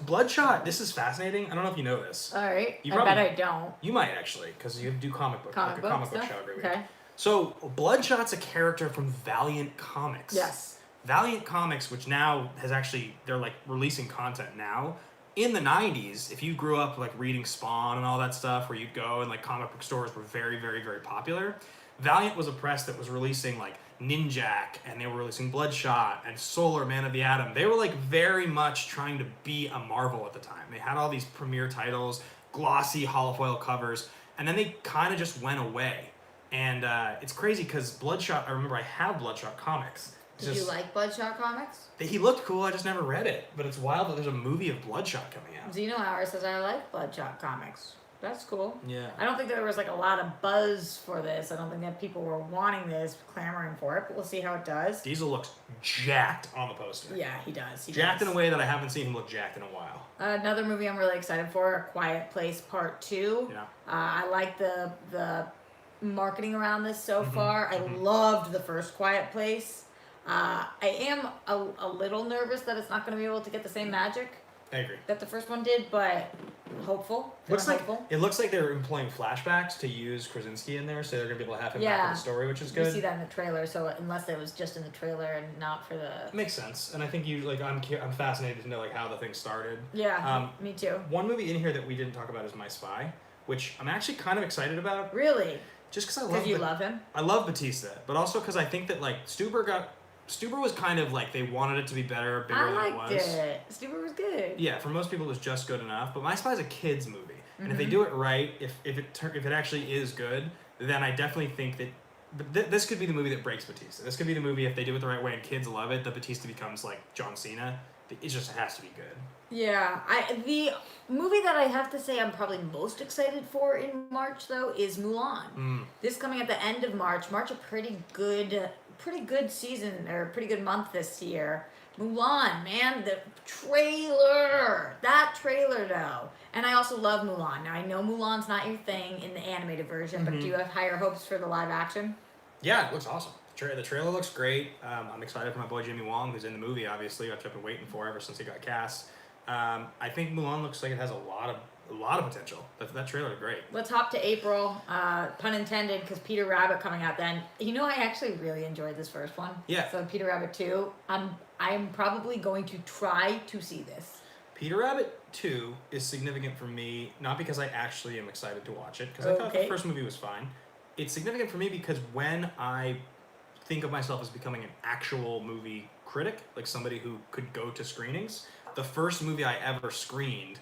Bloodshot, this is fascinating. I don't know if you know this. All right. You I probably- bet I don't. You might actually, because you do comic book, Comic like a book comic book stuff? show every week. Okay. So, Bloodshot's a character from Valiant Comics. Yes. Valiant Comics, which now has actually, they're like releasing content now. In the 90s, if you grew up like reading Spawn and all that stuff, where you'd go and like comic book stores were very, very, very popular, Valiant was a press that was releasing like Ninjak, and they were releasing Bloodshot and Solar, Man of the Atom. They were like very much trying to be a Marvel at the time. They had all these premiere titles, glossy holofoil covers, and then they kind of just went away. And it's crazy because Bloodshot, I remember I have Bloodshot comics. It's Did you just- like Bloodshot comics? He looked cool, I just never read it. But it's wild that there's a movie of Bloodshot coming out. Zeno Hour says I like Bloodshot comics. That's cool. Yeah. I don't think there was like a lot of buzz for this. I don't think that people were wanting this, clamoring for it, but we'll see how it does. Diesel looks jacked on the poster. Yeah, he does. He Jacked does. in a way that I haven't seen him look jacked in a while. Another movie I'm really excited for, A Quiet Place Part 2. Yeah. I like the marketing around this so Mhm, far. mhm. I loved the first Quiet Place. I am a little nervous that it's not going to be able to get the same magic I agree. that the first one did, but hopeful. Looks like hopeful. it looks like they're employing flashbacks to use Krasinski in there, so they're gonna be able to have him back Yeah. in the story, which is We good. see that in the trailer, so unless it was just in the trailer and not for the... Makes sense, and I think you like I'm fascinated to know like how the thing started. Yeah, me too. One movie in here that we didn't talk about is My Spy, which I'm actually kind of excited about, Really? just because I love Because you love him? I love Batista, but also because I think that like Stuber was kind of like they wanted it to be better, bigger I than liked it was. it. Stupid was good. Yeah, for most people it was just good enough. But My Spy is a kids movie, and if they Mhm. do it right, if it actually is good, then I definitely think that. But this could be the movie that breaks Batista. This could be the movie if they do it the right way and kids love it. That Batista becomes like John Cena. It just has to be good. Yeah, the movie that I have to say I'm probably most excited for in March though is Mulan. This coming at the end of March. March a pretty good season or pretty good month this year. Mulan, man, the trailer. That trailer though. And I also love Mulan. Now I know Mulan's not your thing in the animated version, but do you have higher hopes for the live action? Yeah, it looks awesome. The trailer looks great. I'm excited for my boy Jimmy Wong, who's in the movie. Obviously, which I've been waiting for ever since he got cast. I think Mulan looks like it has a lot of potential. That trailer is great. Let's hop to April, pun intended, because Peter Rabbit coming out then. You know, I actually really enjoyed this first one. Yeah. So Peter Rabbit 2, I'm probably going to try to see this. Peter Rabbit 2 is significant for me, not because I actually am excited to watch it, because I thought the Okay. first movie was fine. It's significant for me because when I think of myself as becoming an actual movie critic, like somebody who could go to screenings, the first movie I ever screened,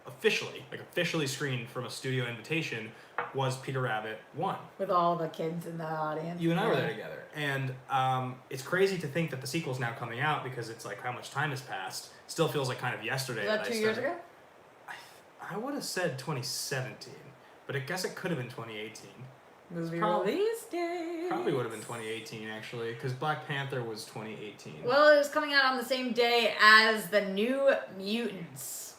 officially screened from a studio invitation, was Peter Rabbit 1. With all the kids in the audience. You and I were there together. And it's crazy to think that the sequel's now coming out because it's like how much time has passed. Still feels like kind of yesterday. Was that 2 years ago? I would have said 2017, but I guess it could have been 2018. Movie Probably- release day. Probably would have been 2018 actually, because Black Panther was 2018. Well, it was coming out on the same day as the New Mutants.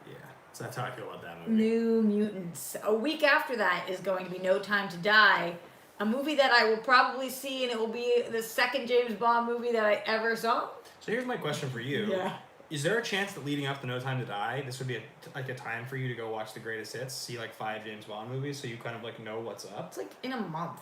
Yeah, so that's how I feel about that movie. New Mutants. A week after that is going to be No Time to Die, a movie that I will probably see, and it will be the second James Bond movie that I ever saw. So here's my question for you. Yeah. Is there a chance that leading up to No Time to Die, this would be a time for you to go watch the greatest hits, see like 5 James Bond movies, so you kind of like know what's up? It's like in a month.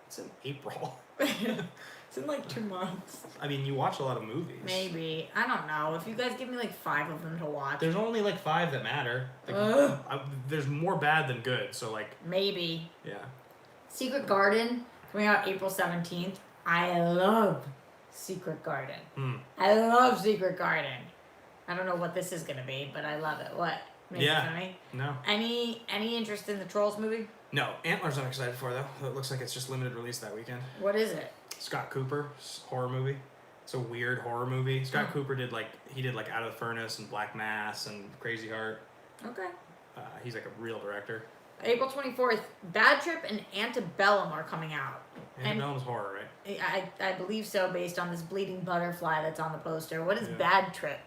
It's in April. It's in like 2 months. I mean, you watch a lot of movies. Maybe. I don't know. If you guys give me like 5 of them to watch. There's only like 5 that matter. Like, Ugh. there's more bad than good, so like, Maybe. yeah. Secret Garden, coming out April 17th. I love Secret Garden. I love Secret Garden. I don't know what this is going to be, but I love it. What? Making Yeah. fun of me. No. Any interest in the Trolls movie? No. Antlers I'm excited for, though. It looks like it's just limited release that weekend. What is it? Scott Cooper's horror movie. It's a weird horror movie. Scott Cooper did like Out of the Furnace and Black Mass and Crazy Heart. Okay. He's like a real director. April 24th, Bad Trip and Antebellum are coming out. Antebellum's horror, right? I believe so, based on this bleeding butterfly that's on the poster. What is Yeah. Bad Trip?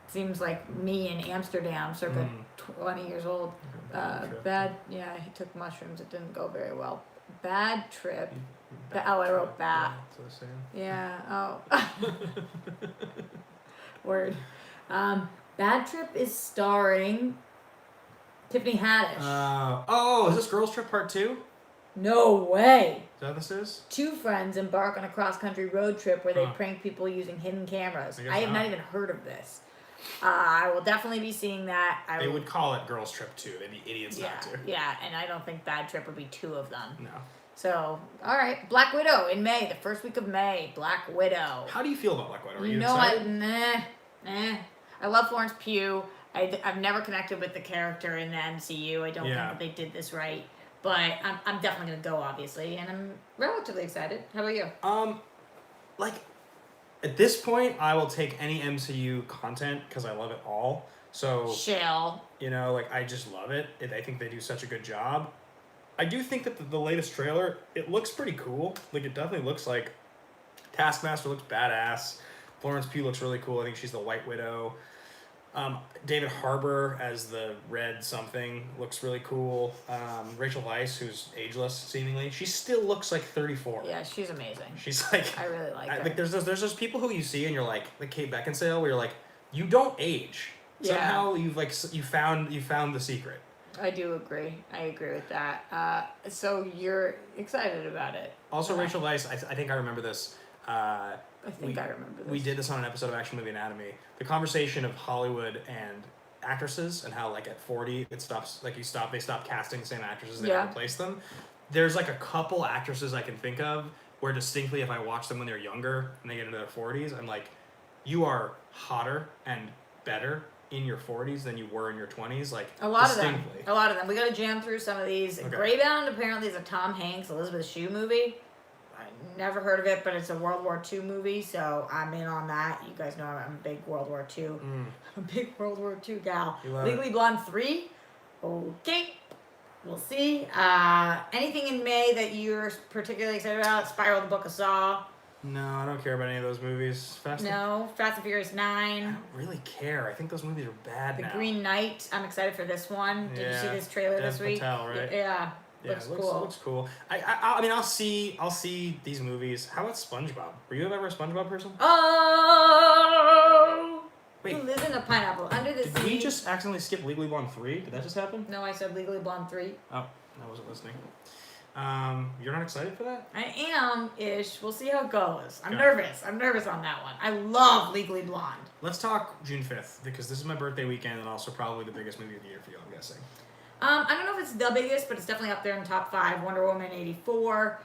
Seems like me in Amsterdam, circa 20 years old. He took mushrooms. It didn't go very well. Bad Trip. I wrote bad. Yeah, oh. Word. Bad Trip is starring Tiffany Haddish. Is this Girls Trip Part 2? No way. Is that what this is? Two friends embark on a cross-country road trip where they prank people using hidden cameras. I have not even heard of this. I will definitely be seeing that. They would call it Girls Trip 2. They'd be idiots not to. Yeah, and I don't think Bad Trip would be two of them. No. So, all right. Black Widow in May, the first week of May. Black Widow. How do you feel about Black Widow? Are you excited? excited? I love Florence Pugh. I've never connected with the character in the MCU. I don't think that they did this right. But I'm definitely going to go, obviously. And I'm relatively excited. How about you? At this point, I will take any MCU content because I love it all. So, Shell. I just love it. I think they do such a good job. I do think that the latest trailer, it looks pretty cool. It definitely looks like Taskmaster looks badass. Florence Pugh looks really cool. I think she's the White Widow. David Harbour as the Red something looks really cool. Rachel Weisz, who's ageless seemingly, she still looks like 34. Yeah, she's amazing. She's like, I really like her. Like there's those people who you see and you're like Kate Beckinsale, where you're like, you don't age. Somehow you found the secret. I do agree. I agree with that. So you're excited about it. Also, Rachel Weisz, I think I remember this. I remember this. We did this on an episode of Action Movie Anatomy. The conversation of Hollywood and actresses and how at 40 it stops. They stop casting the same actresses. They replace them. There's a couple actresses I can think of where distinctly, if I watch them when they're younger and they get into their 40s, I'm like, you are hotter and better in your 40s than you were in your 20s. A lot of them. We got to jam through some of these. Okay. Greybound apparently is a Tom Hanks, Elizabeth Shue movie. Never heard of it, but it's a World War II movie, so I'm in on that. You guys know I'm a big World War II. I'm a big World War II gal. Legally Blonde 3. Okay. We'll see. Anything in May that you're particularly excited about? Spiral, the Book of Saw. No, I don't care about any of those movies. Fast and Furious 9. I don't really care. I think those movies are bad now. The Green Knight. I'm excited for this one. Did you see this trailer this week? Patel, right? Yeah. Yeah, looks cool. I mean, I'll see these movies. How about SpongeBob? Were you ever a SpongeBob person? Oh! Wait. Who lives in a pineapple under the sea? Did we just accidentally skip Legally Blonde 3? Did that just happen? No, I said Legally Blonde 3. Oh, I wasn't listening. You're not excited for that? I am-ish. We'll see how it goes. I'm nervous. I'm nervous on that one. I love Legally Blonde. Let's talk June 5th, because this is my birthday weekend and also probably the biggest movie of the year for you, I'm guessing. I don't know if it's the biggest, but it's definitely up there in top 5. Wonder Woman 84.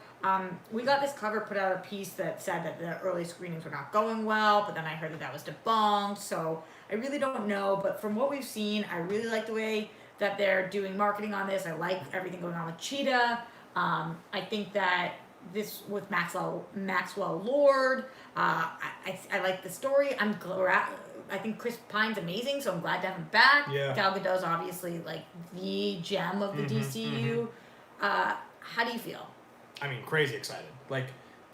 We got this cover put out a piece that said that the early screenings were not going well, but then I heard that was debunked, so I really don't know. But from what we've seen, I really like the way that they're doing marketing on this. I like everything going on with Cheetah. I think that this with Maxwell Lord, I like the story. I think Chris Pine's amazing, so I'm glad to have him back. Yeah. Gal Gadot's obviously the gem of the DCU. How do you feel? I mean, crazy excited.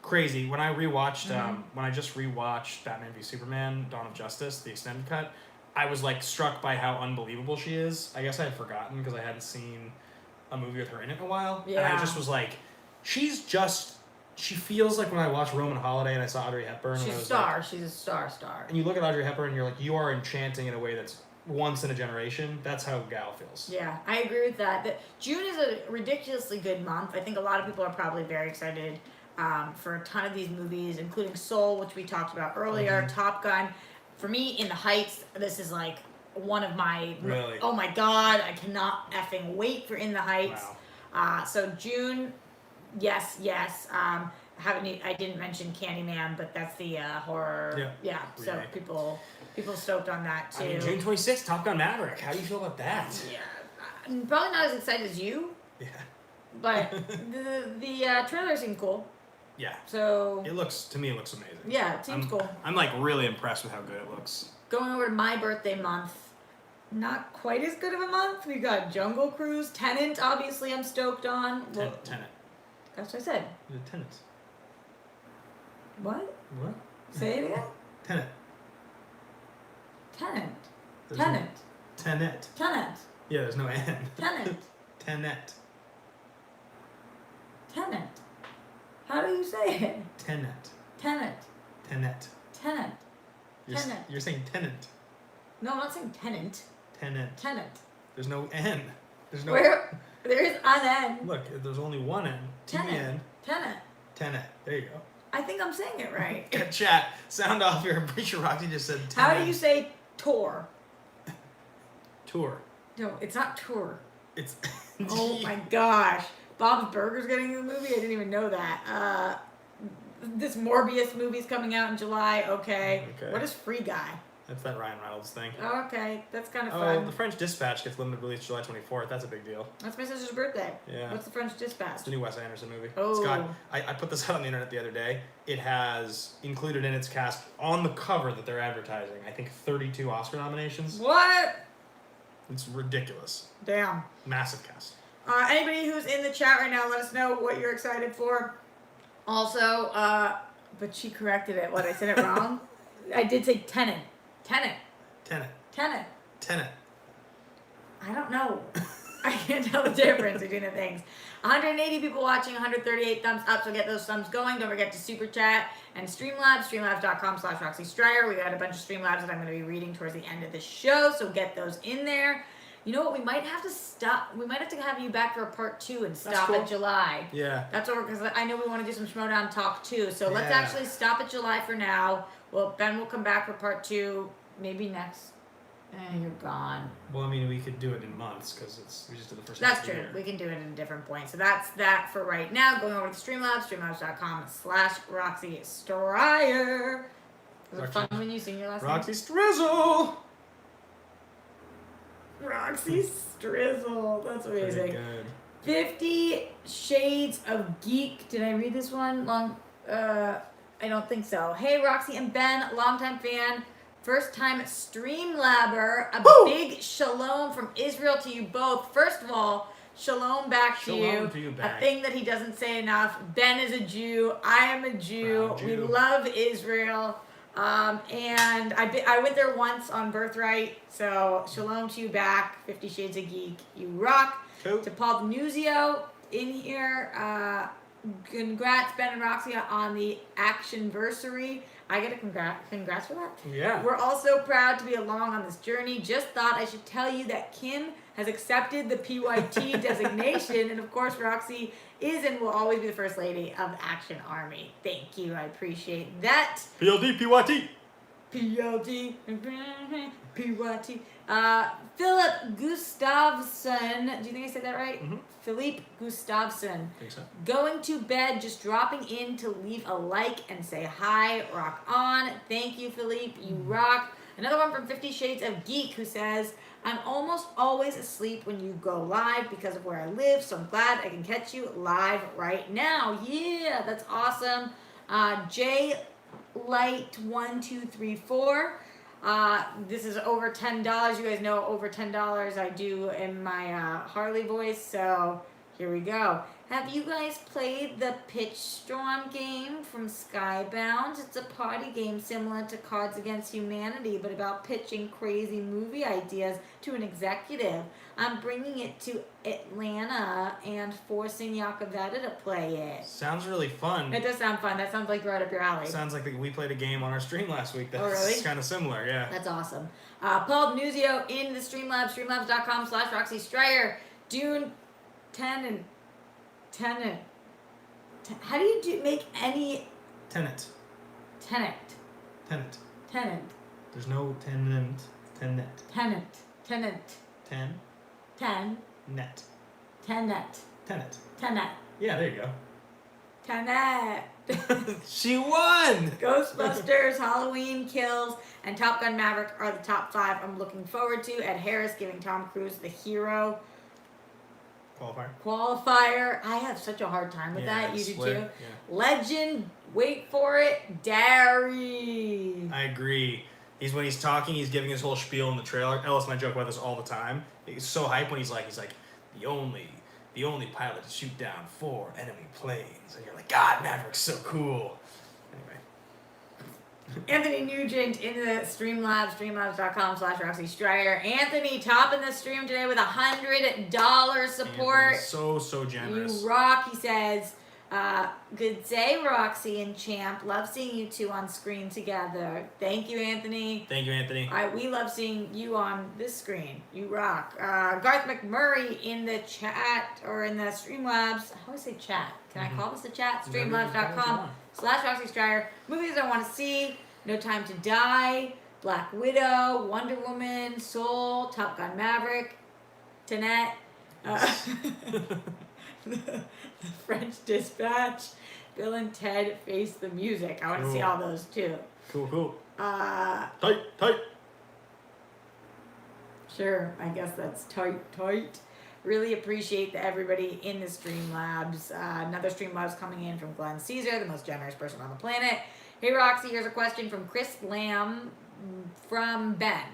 Crazy. When I rewatched, when I just rewatched Batman v Superman: Dawn of Justice, the extended cut, I was struck by how unbelievable she is. I guess I had forgotten because I hadn't seen a movie with her in it in a while. Yeah. And I just was like, she feels like when I watched Roman Holiday and I saw Audrey Hepburn. She's a star. She's a star. And you look at Audrey Hepburn and you're like, you are enchanting in a way that's once in a generation. That's how Gal feels. Yeah, I agree with that. June is a ridiculously good month. I think a lot of people are probably very excited for a ton of these movies, including Soul, which we talked about earlier, Top Gun. For me, In the Heights, this is one of my... Really? Oh my God, I cannot effing wait for In the Heights. Wow. So June, yes. I didn't mention Candyman, but that's the horror. Yeah. So Remake. people stoked on that too. I mean, June 26th, Top Gun Maverick. How do you feel about that? Yeah, I'm probably not as excited as you, Yeah. but the trailer seemed cool. Yeah. So It looks amazing. yeah, it seems cool. I'm like really impressed with how good it looks. Going over to my birthday month, not quite as good of a month. We got Jungle Cruise, Tenant. Obviously, I'm stoked on. Well, Tenet. that's what I said. The Tenet. What? What? Say it again. Tenet. Tenant. There's Tenant. Tenet. Tenant. Yeah, there's no N. Tenant. Tenet. Tenant. How do you say it? Tenet. Tenant. Tenet. Tenant. Tenet. You're saying tenant. No, I'm not saying tenant. Tenant. Tenant. There's no N. There's no. Where? There is an N. Look, there's only one N. Tenant. T-N. Tenant. Tenet. There you go. I think I'm saying it right. Chat. Sound off here. I'm pretty sure Roxy just said tenet. How do you say tour? Tour. No, it's not tour. It's. Oh my gosh. Bob's Burgers getting a movie? I didn't even know that. This Morbius movie's coming out in July. Okay. Okay. What is Free Guy? That's that Ryan Reynolds thing. Okay, that's kind of Oh, fun. The French Dispatch gets limited release July 24th. That's a big deal. That's my sister's birthday. Yeah. What's the French Dispatch? It's the new Wes Anderson movie. Oh. It's got, I put this out on the internet the other day. It has included in its cast, on the cover that they're advertising, I think 32 Oscar nominations. What? It's ridiculous. Damn. Massive cast. Anybody who's in the chat right now, let us know what you're excited for. Also, but she corrected it. What, I said it wrong? I did say tenant. Tenant. Tenet. Tenant. Tenet. I don't know. I can't tell the difference between the things. 180 people watching, 138 thumbs up, so get those thumbs going. Don't forget to super chat and Streamlabs, streamlabs.com/Roxy Striar. We got a bunch of Streamlabs that I'm going to be reading towards the end of the show, so get those in there. You know what? We might have to stop. We might have to have you back for a part 2 and stop cool. at July. Yeah. That's what we're, because I know we want to do some Schmoedown talk too. So let's Yeah. actually stop at July for now. Well, Ben will come back for part 2, maybe next. You're gone. Well, I mean, we could do it in months because we just did the first half That's of the true. year. We can do it at a different point. So that's that for right now. Going over to Streamlabs, streamlabs.com/Roxy Striar. Was it fun when you sing your last Roxy Strizzle! name? Roxy Strizzle. That's Pretty amazing. good. 50 Shades of Geek. Did I read this one? I don't think so. Hey, Roxy and Ben, longtime fan, first time Streamlabber. A Woo! big shalom from Israel to you both. First of all, shalom back to you. Shalom to you A back. thing that he doesn't say enough. Ben is a Jew. I am a Jew. Proud We Jew. love Israel. And I went there once on Birthright. So shalom to you back. 50 Shades of Geek. You rock. Cool. To Paul Denuzio in here. Congrats, Ben and Roxy, on the Actionversary. I get a congrats for that. Yeah. We're also proud to be along on this journey. Just thought I should tell you that Kim has accepted the PYT designation. And of course, Roxy is and will always be the First Lady of the Action Army. Thank you. I appreciate that. PLD, PYT. PLD, PYT. Philip Gustavson. Do you think I said that right? Mhm. Philippe Gustavson. I think so. Going to bed, just dropping in to leave a like and say hi. Rock on. Thank you, Philippe. You rock. Another one from 50 Shades of Geek who says, I'm almost always asleep when you go live because of where I live, so I'm glad I can catch you live right now. Yeah, that's awesome. J Light 1234. This is over $10. You guys know over $10 I do in my Harley voice, so here we go. Have you guys played the Pitch Storm game from Skybound? It's a party game similar to Cards Against Humanity, but about pitching crazy movie ideas to an executive. I'm bringing it to Atlanta and forcing Yakavetta to play it. Sounds really fun. It does sound fun. That sounds like right up your alley. Sounds like we played a game on our stream last week that's really? kind of similar, yeah. That's awesome. Paul Denuzio in the Streamlabs, streamlabs.com/Roxy Striar. Dune 10 and Tenant. How do you make any Tenet. tenant? Tenet. Tenant. There's no tenant. Tenet. Tenant. Tenant. Ten. Ten. Net. Tenet. Tenet. Tenet. Yeah, there you go. Tenet. She won! Ghostbusters, Halloween Kills, and Top Gun Maverick are the top 5 I'm looking forward to. Ed Harris giving Tom Cruise the hero qualifier. I have such a hard time with that. You do too. Yeah. Legend, wait for it, Derry. I agree. When he's talking, he's giving his whole spiel in the trailer. Ellis and I joke about this all the time. He's so hyped when he's like the only pilot to shoot down 4 enemy planes, and you're like, God, Maverick's so cool. Anyway. Anthony Nugent in the Streamlabs, streamlabs.com/Roxy Striar. Anthony topping the stream today with $100 support. Anthony's so generous. You rock, he says. Good day, Roxy and Champ. Love seeing you two on screen together. Thank you, Anthony. Thank you, Anthony. We love seeing you on this screen. You rock. Garth McMurray in the chat or in the Streamlabs. I always say chat. Can I call this a chat? Streamlabs.com/Roxy Striar. Movies I want to see: No Time to Die, Black Widow, Wonder Woman, Soul, Top Gun Maverick, Tenet. The French Dispatch, Bill and Ted Face the Music. I want to see all those too. Cool. Tight. Sure, I guess that's tight. Really appreciate everybody in the Streamlabs. Another Streamlabs coming in from Glenn Caesar, the most generous person on the planet. Hey Roxy, here's a question from Chris Lamb from Ben.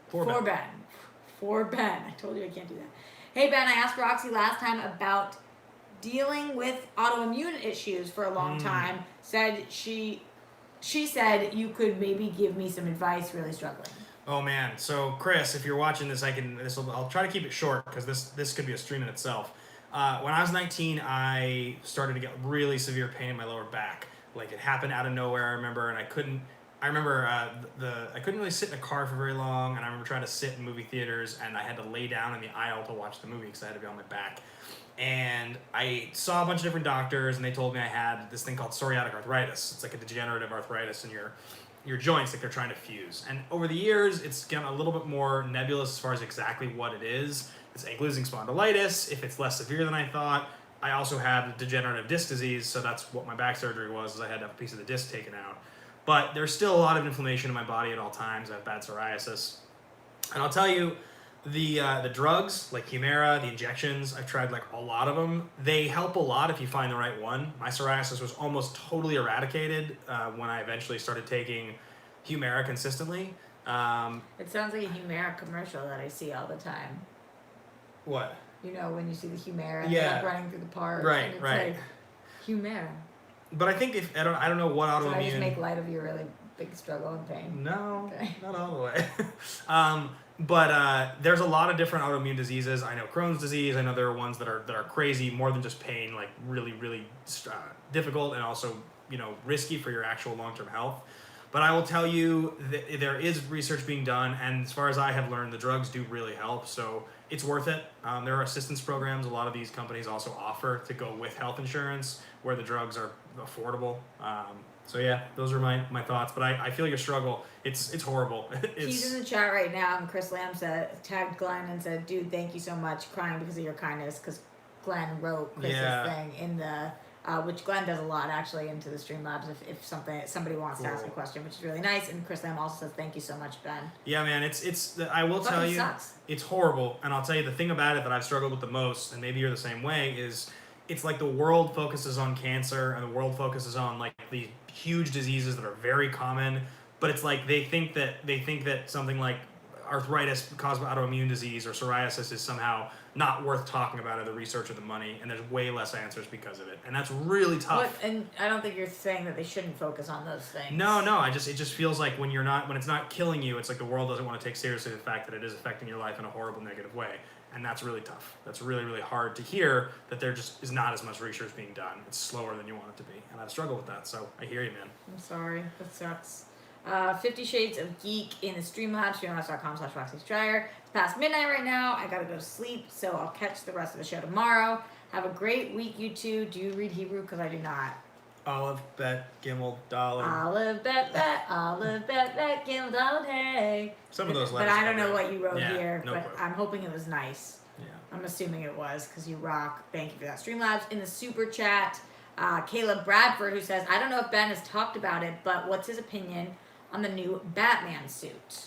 For Ben. I told you I can't do that. Hey Ben, I asked Roxy last time about dealing with autoimmune issues for a long time. Said she said you could maybe give me some advice. Really struggling. Oh man, so Chris, if you're watching this, I'll try to keep it short because this could be a stream in itself. When I was 19, I started to get really severe pain in my lower back. Like it happened out of nowhere. I remember, and I couldn't really sit in a car for very long. And I remember trying to sit in movie theaters, and I had to lay down in the aisle to watch the movie because I had to be on my back. And I saw a bunch of different doctors, and they told me I had this thing called psoriatic arthritis. It's like a degenerative arthritis in your joints, like they're trying to fuse. And over the years, it's gotten a little bit more nebulous as far as exactly what it is. It's ankylosing spondylitis. If it's less severe than I thought, I also had degenerative disc disease, so that's what my back surgery was, is I had to have a piece of the disc taken out. But there's still a lot of inflammation in my body at all times. I have bad psoriasis. And I'll tell you, the drugs, like Humira, the injections, I've tried like a lot of them. They help a lot if you find the right one. My psoriasis was almost totally eradicated when I eventually started taking Humira consistently. It sounds like a Humira commercial that I see all the time. What? You know, when you see the Humira and they're like running through the park. Right, and it's right. Like, Humira. But I think I don't know what autoimmune. Did I just make light of your really big struggle and pain? No, okay. Not all the way. But there's a lot of different autoimmune diseases. I know Crohn's disease. I know there are ones that are crazy, more than just pain, like really, really difficult and also risky for your actual long-term health. But I will tell you that there is research being done, and as far as I have learned, the drugs do really help. So it's worth it. There are assistance programs. A lot of these companies also offer to go with health insurance, where the drugs are affordable. So yeah, those are my thoughts. But I feel your struggle. It's horrible. He's in the chat right now, and Chris Lamb tagged Glenn and said, "Dude, thank you so much. Crying because of your kindness." Because Glenn wrote Chris's thing in the. Which Glenn does a lot actually into the Streamlabs if somebody wants to ask a question, which is really nice. And Chris Lamb also says thank you so much, Ben. Yeah, man, I will tell you, sucks. It's horrible. And I'll tell you the thing about it that I've struggled with the most, and maybe you're the same way, is it's like the world focuses on cancer and the world focuses on like these huge diseases that are very common, but it's like they think that something like arthritis caused by autoimmune disease or psoriasis is somehow not worth talking about, or the research or the money, and there's way less answers because of it, and that's really tough. And I don't think you're saying that they shouldn't focus on those things. No, it just feels like when it's not killing you, it's like the world doesn't want to take seriously the fact that it is affecting your life in a horrible negative way, and that's really tough. That's really, really hard to hear, that there just is not as much research being done. It's slower than you want it to be, and I've struggled with that, so I hear you, man. I'm sorry, that sucks. 50 Shades of Geek in the Streamlabs, streamlabs.com/Roxy Striar. It's past midnight right now. I gotta go to sleep, so I'll catch the rest of the show tomorrow. Have a great week, you two. Do you read Hebrew? Because I do not. Olive, bet, gimel, dollar. Olive, bet, gimel, dollar, hey. Some of those But letters. I don't know what you wrote here, no but clue. I'm hoping it was nice. Yeah. I'm assuming it was, because you rock. Thank you for that. Streamlabs in the super chat. Caleb Bradford, who says, I don't know if Ben has talked about it, but what's his opinion on the new Batman suit?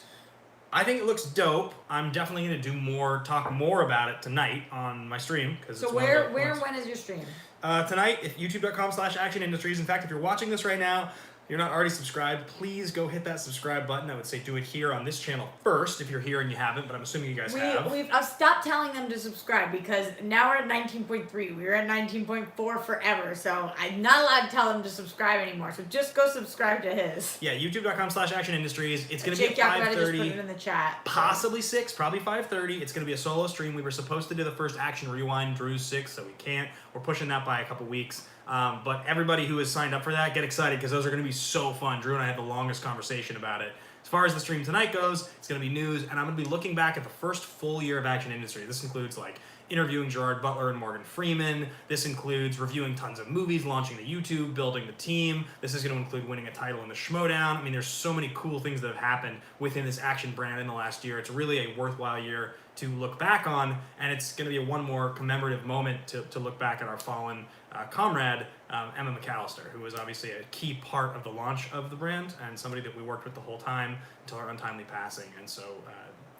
I think it looks dope. I'm definitely going to talk more about it tonight on my stream. So where, when is your stream? Tonight, at youtube.com/Action Industries. In fact, if you're watching this right now, you're not already subscribed, please go hit that subscribe button. I would say do it here on this channel first if you're here and you haven't, but I'm assuming you guys have. I've stopped telling them to subscribe because now we're at 19.3. We were at 19.4 forever, so I'm not allowed to tell them to subscribe anymore. So just go subscribe to his. Yeah, youtube.com/Action Industries. It's going to be at Jake Yakavetta 5:30. just put it in the chat. Possibly 6, probably 5:30. It's going to be a solo stream. We were supposed to do the first Action Rewind. Drew's 6, so we can't. We're pushing that by a couple weeks. But everybody who has signed up for that, get excited because those are going to be so fun. Drew and I had the longest conversation about it. As far as the stream tonight goes, it's going to be news, and I'm going to be looking back at the first full year of Action Industry. This includes like interviewing Gerard Butler and Morgan Freeman. This includes reviewing tons of movies, launching the YouTube, building the team. This is going to include winning a title in the Schmoedown. I mean, there's so many cool things that have happened within this Action brand in the last year. It's really a worthwhile year to look back on, and it's going to be one more commemorative moment to look back at our fallen comrade, Emma McAllister, who was obviously a key part of the launch of the brand and somebody that we worked with the whole time until her untimely passing. And so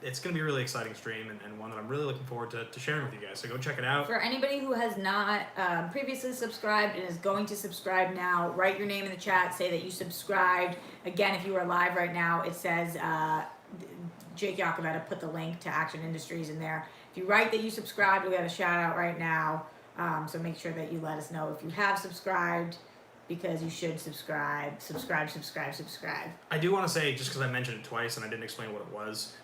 it's going to be a really exciting stream and one that I'm really looking forward to sharing with you guys. So go check it out. For anybody who has not previously subscribed and is going to subscribe now, write your name in the chat, say that you subscribed. Again, if you are live right now, it says Jake Yakavetta put the link to Action Industries in there. If you write that you subscribed, we have a shout out right now. So make sure that you let us know if you have subscribed, because you should subscribe. Subscribe. I do want to say, just because I mentioned it twice and I didn't explain what it was,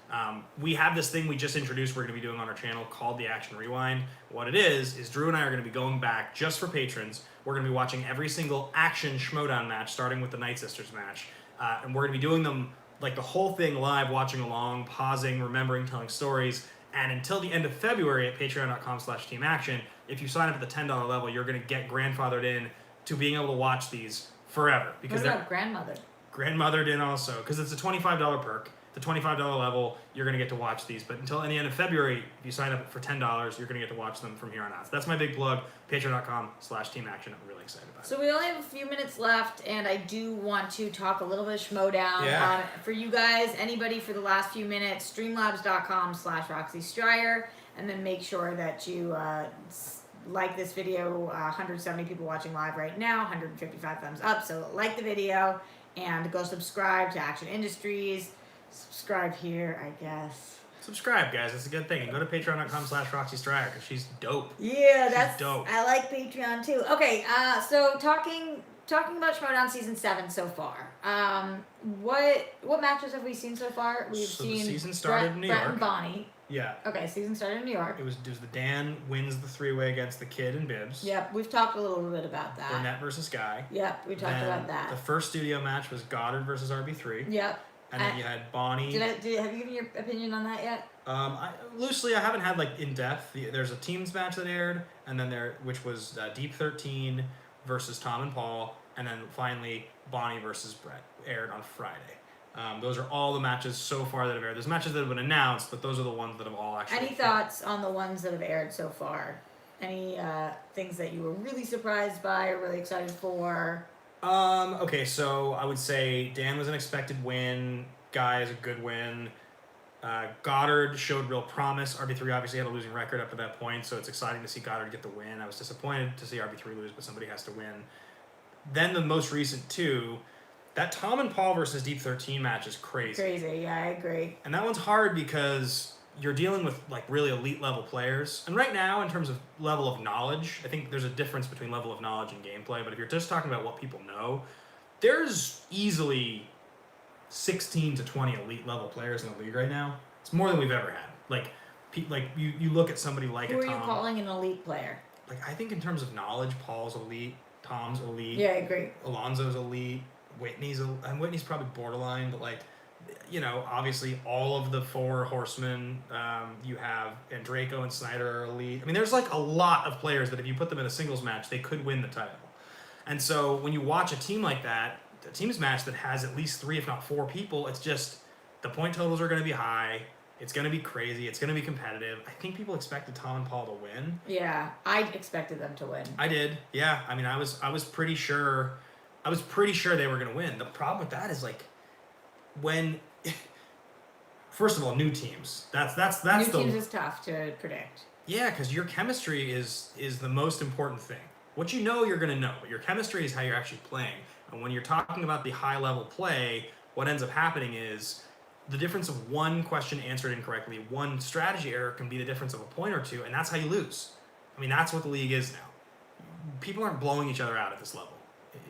we have this thing we just introduced we're going to be doing on our channel called the Action Rewind. What it is Drew and I are going to be going back just for patrons. We're going to be watching every single Action Schmoedown match, starting with the Night Sisters match. And we're going to be doing them like the whole thing live, watching along, pausing, remembering, telling stories. And until the end of February at patreon.com/teamaction, if you sign up at the $10 level, you're going to get grandfathered in to being able to watch these forever. Because what about grandmothered in also, because it's a $25 perk. The $25 level, you're going to get to watch these. But until the end of February, if you sign up for $10, you're going to get to watch them from here on out. So that's my big plug, patreon.com/teamaction. I'm really excited about it. So we only have a few minutes left, and I do want to talk a little bit of Schmoedown. Yeah. For you guys, anybody for the last few minutes, streamlabs.com/Roxy Striar, and then make sure that you like this video. 170 people watching live right now, 155 thumbs up, so like the video, and go subscribe to Action Industries. Subscribe here, I guess. Subscribe, guys. It's a good thing. And go to patreon.com/Roxy Striar because she's dope. Yeah, that's dope. I like Patreon too. Okay, so talking about Schmoedown season 7 so far. What matches have we seen so far? We've seen the season started in New York. Brett and Bonnie. Yeah. Okay, season started in New York. It was the Dan wins the 3-way against the Kid and Bibbs. Yep, we've talked a little bit about that. Burnett versus Guy. Yep, we talked about that. The first studio match was Goddard versus RB3. Yep. And then you had Bonnie. Have you given your opinion on that yet? Loosely, I haven't had like in depth. There's a teams match that aired, and then which was Deep 13 versus Tom and Paul, and then finally Bonnie versus Brett aired on Friday. Those are all the matches so far that have aired. There's matches that have been announced, but those are the ones that have all actually. Any thoughts on the ones that have aired so far? Any things that you were really surprised by or really excited for? Okay, so I would say Dan was an expected win. Guy is a good win. Goddard showed real promise. RB3 obviously had a losing record up to that point, so it's exciting to see Goddard get the win. I was disappointed to see RB3 lose, but somebody has to win. Then the most recent two, that Tom and Paul versus Deep 13 match is crazy. Crazy, yeah, I agree. And that one's hard because you're dealing with like really elite level players. And right now, in terms of level of knowledge, I think there's a difference between level of knowledge and gameplay. But if you're just talking about what people know, there's easily 16 to 20 elite level players in the league right now. It's more than we've ever had. Like you look at somebody like Who a are Tom. you calling an elite player? Like I think in terms of knowledge, Paul's elite, Tom's elite. Yeah, I agree. Alonzo's elite. Whitney's probably borderline, but like, you know, obviously all of the 4 horsemen, you have, and Draco and Snyder are elite. I mean, there's like a lot of players that if you put them in a singles match, they could win the title. And so when you watch a team like that, a team's match that has at least 3, if not 4 people, it's just the point totals are going to be high. It's going to be crazy. It's going to be competitive. I think people expected Tom and Paul to win. Yeah, I expected them to win. I did. Yeah. I mean, I was pretty sure they were going to win. The problem with that is like when first of all, new teams. That's new teams is tough to predict. Yeah, cuz your chemistry is the most important thing. What you know, you're going to know, but your chemistry is how you're actually playing. And when you're talking about the high level play, what ends up happening is the difference of one question answered incorrectly, one strategy error can be the difference of a point or two, and that's how you lose. I mean, that's what the league is now. People aren't blowing each other out at this level.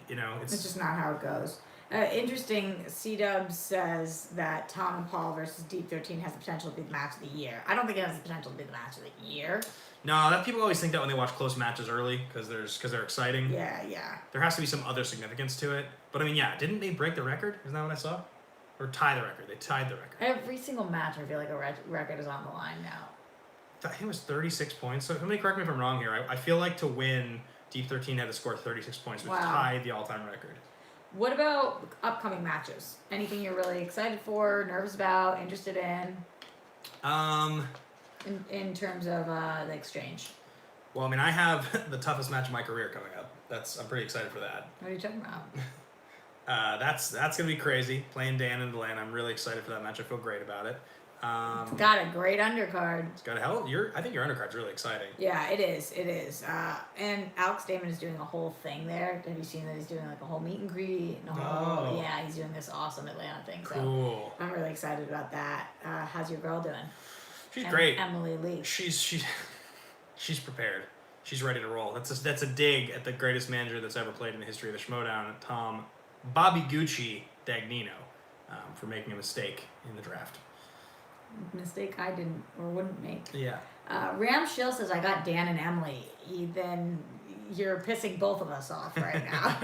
You know, it's just not how it goes. Interesting, C-Dub says that Tom and Paul versus Deep 13 has the potential to be the match of the year. I don't think it has the potential to be the match of the year. No, that people always think that when they watch close matches early because they're exciting. Yeah. There has to be some other significance to it. But I mean, yeah, didn't they break the record? Isn't that what I saw? Or tie the record? They tied the record. Every single match, I feel like a record is on the line now. I think it was 36 points. So somebody correct me if I'm wrong here. I feel like to win, Deep 13 had to score 36 points, which tied the all-time record. What about upcoming matches? Anything you're really excited for, nervous about, interested in? In terms of the exchange. Well, I mean, I have the toughest match of my career coming up. I'm pretty excited for that. What are you talking about? That's gonna be crazy. Playing Dan in the lane. I'm really excited for that match. I feel great about it. It's got a great undercard. It's got I think your undercard's really exciting. Yeah, it is. And Alex Damon is doing a whole thing there. Have you seen that he's doing like a whole meet and greet? Yeah, he's doing this awesome Atlanta thing. Cool. So I'm really excited about that. How's your girl doing? She's great. Emily Lee. She's prepared. She's ready to roll. That's a dig at the greatest manager that's ever played in the history of the Schmoedown, Tom Bobby Gucci Dagnino, for making a mistake in the draft. Mistake I didn't or wouldn't make. Yeah. Ram Shill says, I got Dan and Emily. Then you're pissing both of us off right now.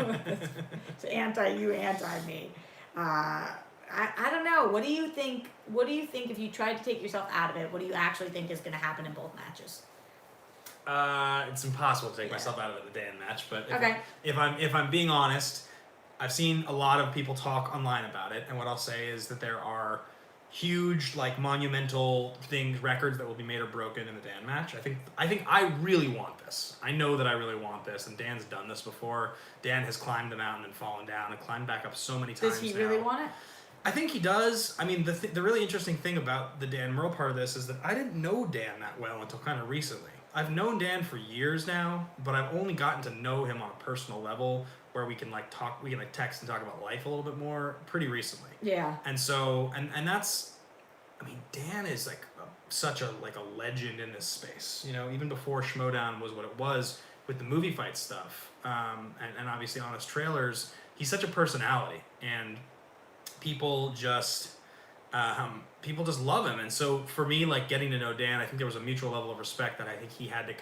It's anti you, anti me. I don't know. What do you think if you tried to take yourself out of it, what do you actually think is going to happen in both matches? It's impossible to take myself out of the Dan match, but if okay. I'm being honest, I've seen a lot of people talk online about it, and what I'll say is that there are huge, like, monumental records that will be made or broken in the Dan match. I think I really want this. I know that I really want this, and Dan's done this before. Dan has climbed the mountain and fallen down and climbed back up so many times. Does he really want it? I think he does. I mean, the really interesting thing about the Dan Merle part of this is that I didn't know Dan that well until kind of recently. I've known Dan for years now, but I've only gotten to know him on a personal level where we can text and talk about life a little bit more pretty recently. Yeah. And so, and that's, I mean, Dan is such a legend in this space. You know, even before Schmoedown was what it was with the movie fight stuff, and obviously Honest Trailers, he's such a personality, and people just love him. And so for me, like, getting to know Dan, I think there was a mutual level of respect that I think he had to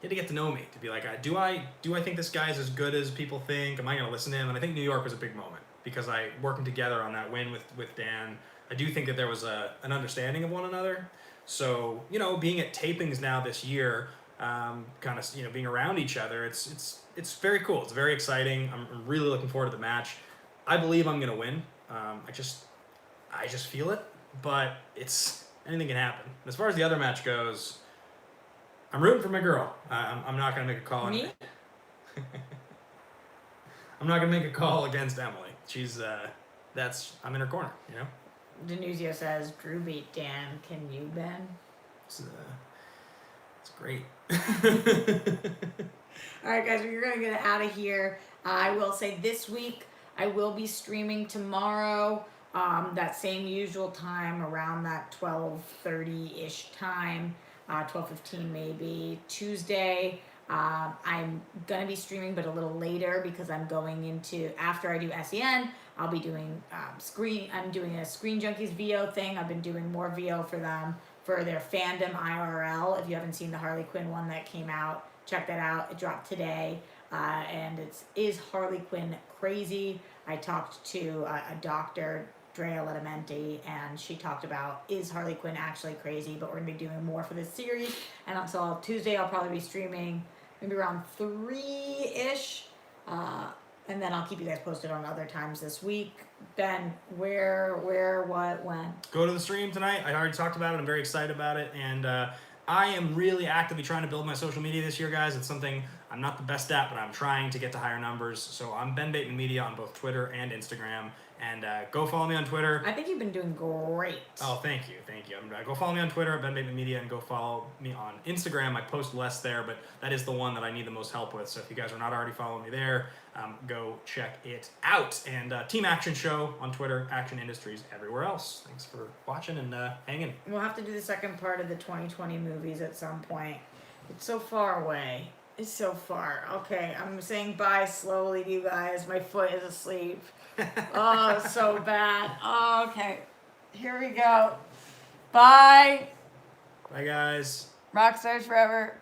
get to know me, to be like, do I think this guy's as good as people think? Am I going to listen to him? And I think New York was a big moment because working together on that win with Dan, I do think that there was an understanding of one another. So, you know, being at tapings now this year, being around each other, it's very cool. It's very exciting. I'm really looking forward to the match. I believe I'm going to win. I just feel it, but anything can happen. As far as the other match goes, I'm rooting for my girl. I'm not going to make a call. Me? I'm not going to make a call against Emily. She's, I'm in her corner, you know? Denuzio says, Drew beat Dan. Can you, Ben? It's great. All right, guys, we're going to get out of here. I will say this week, I will be streaming tomorrow, that same usual time, around that 12:30-ish time. 12:15 maybe. Tuesday, I'm going to be streaming, but a little later because I'm going into, after I do SEN, I'll be doing I'm doing a Screen Junkies VO thing. I've been doing more VO for them for their fandom IRL. If you haven't seen the Harley Quinn one that came out, check that out. It dropped today. And is Harley Quinn crazy? I talked to a doctor, Drea Lettamenti, and she talked about, is Harley Quinn actually crazy? But we're going to be doing more for this series. And so Tuesday I'll probably be streaming maybe around 3-ish. And then I'll keep you guys posted on other times this week. Ben, where, what, when? Go to the stream tonight. I already talked about it. I'm very excited about it. And I am really actively trying to build my social media this year, guys. It's something I'm not the best at, but I'm trying to get to higher numbers. So I'm Ben Bateman Media on both Twitter and Instagram. And go follow me on Twitter. I think you've been doing great. Oh, thank you. Go follow me on Twitter at Ben Bateman Media, and go follow me on Instagram. I post less there, but that is the one that I need the most help with. So if you guys are not already following me there, go check it out. And Team Action Show on Twitter, Action Industries everywhere else. Thanks for watching and hanging. We'll have to do the second part of the 2020 movies at some point. It's so far away. It's so far. Okay, I'm saying bye slowly to you guys. My foot is asleep. Oh, so bad. Oh, okay. Here we go. Bye. Bye, guys. Rockstars forever.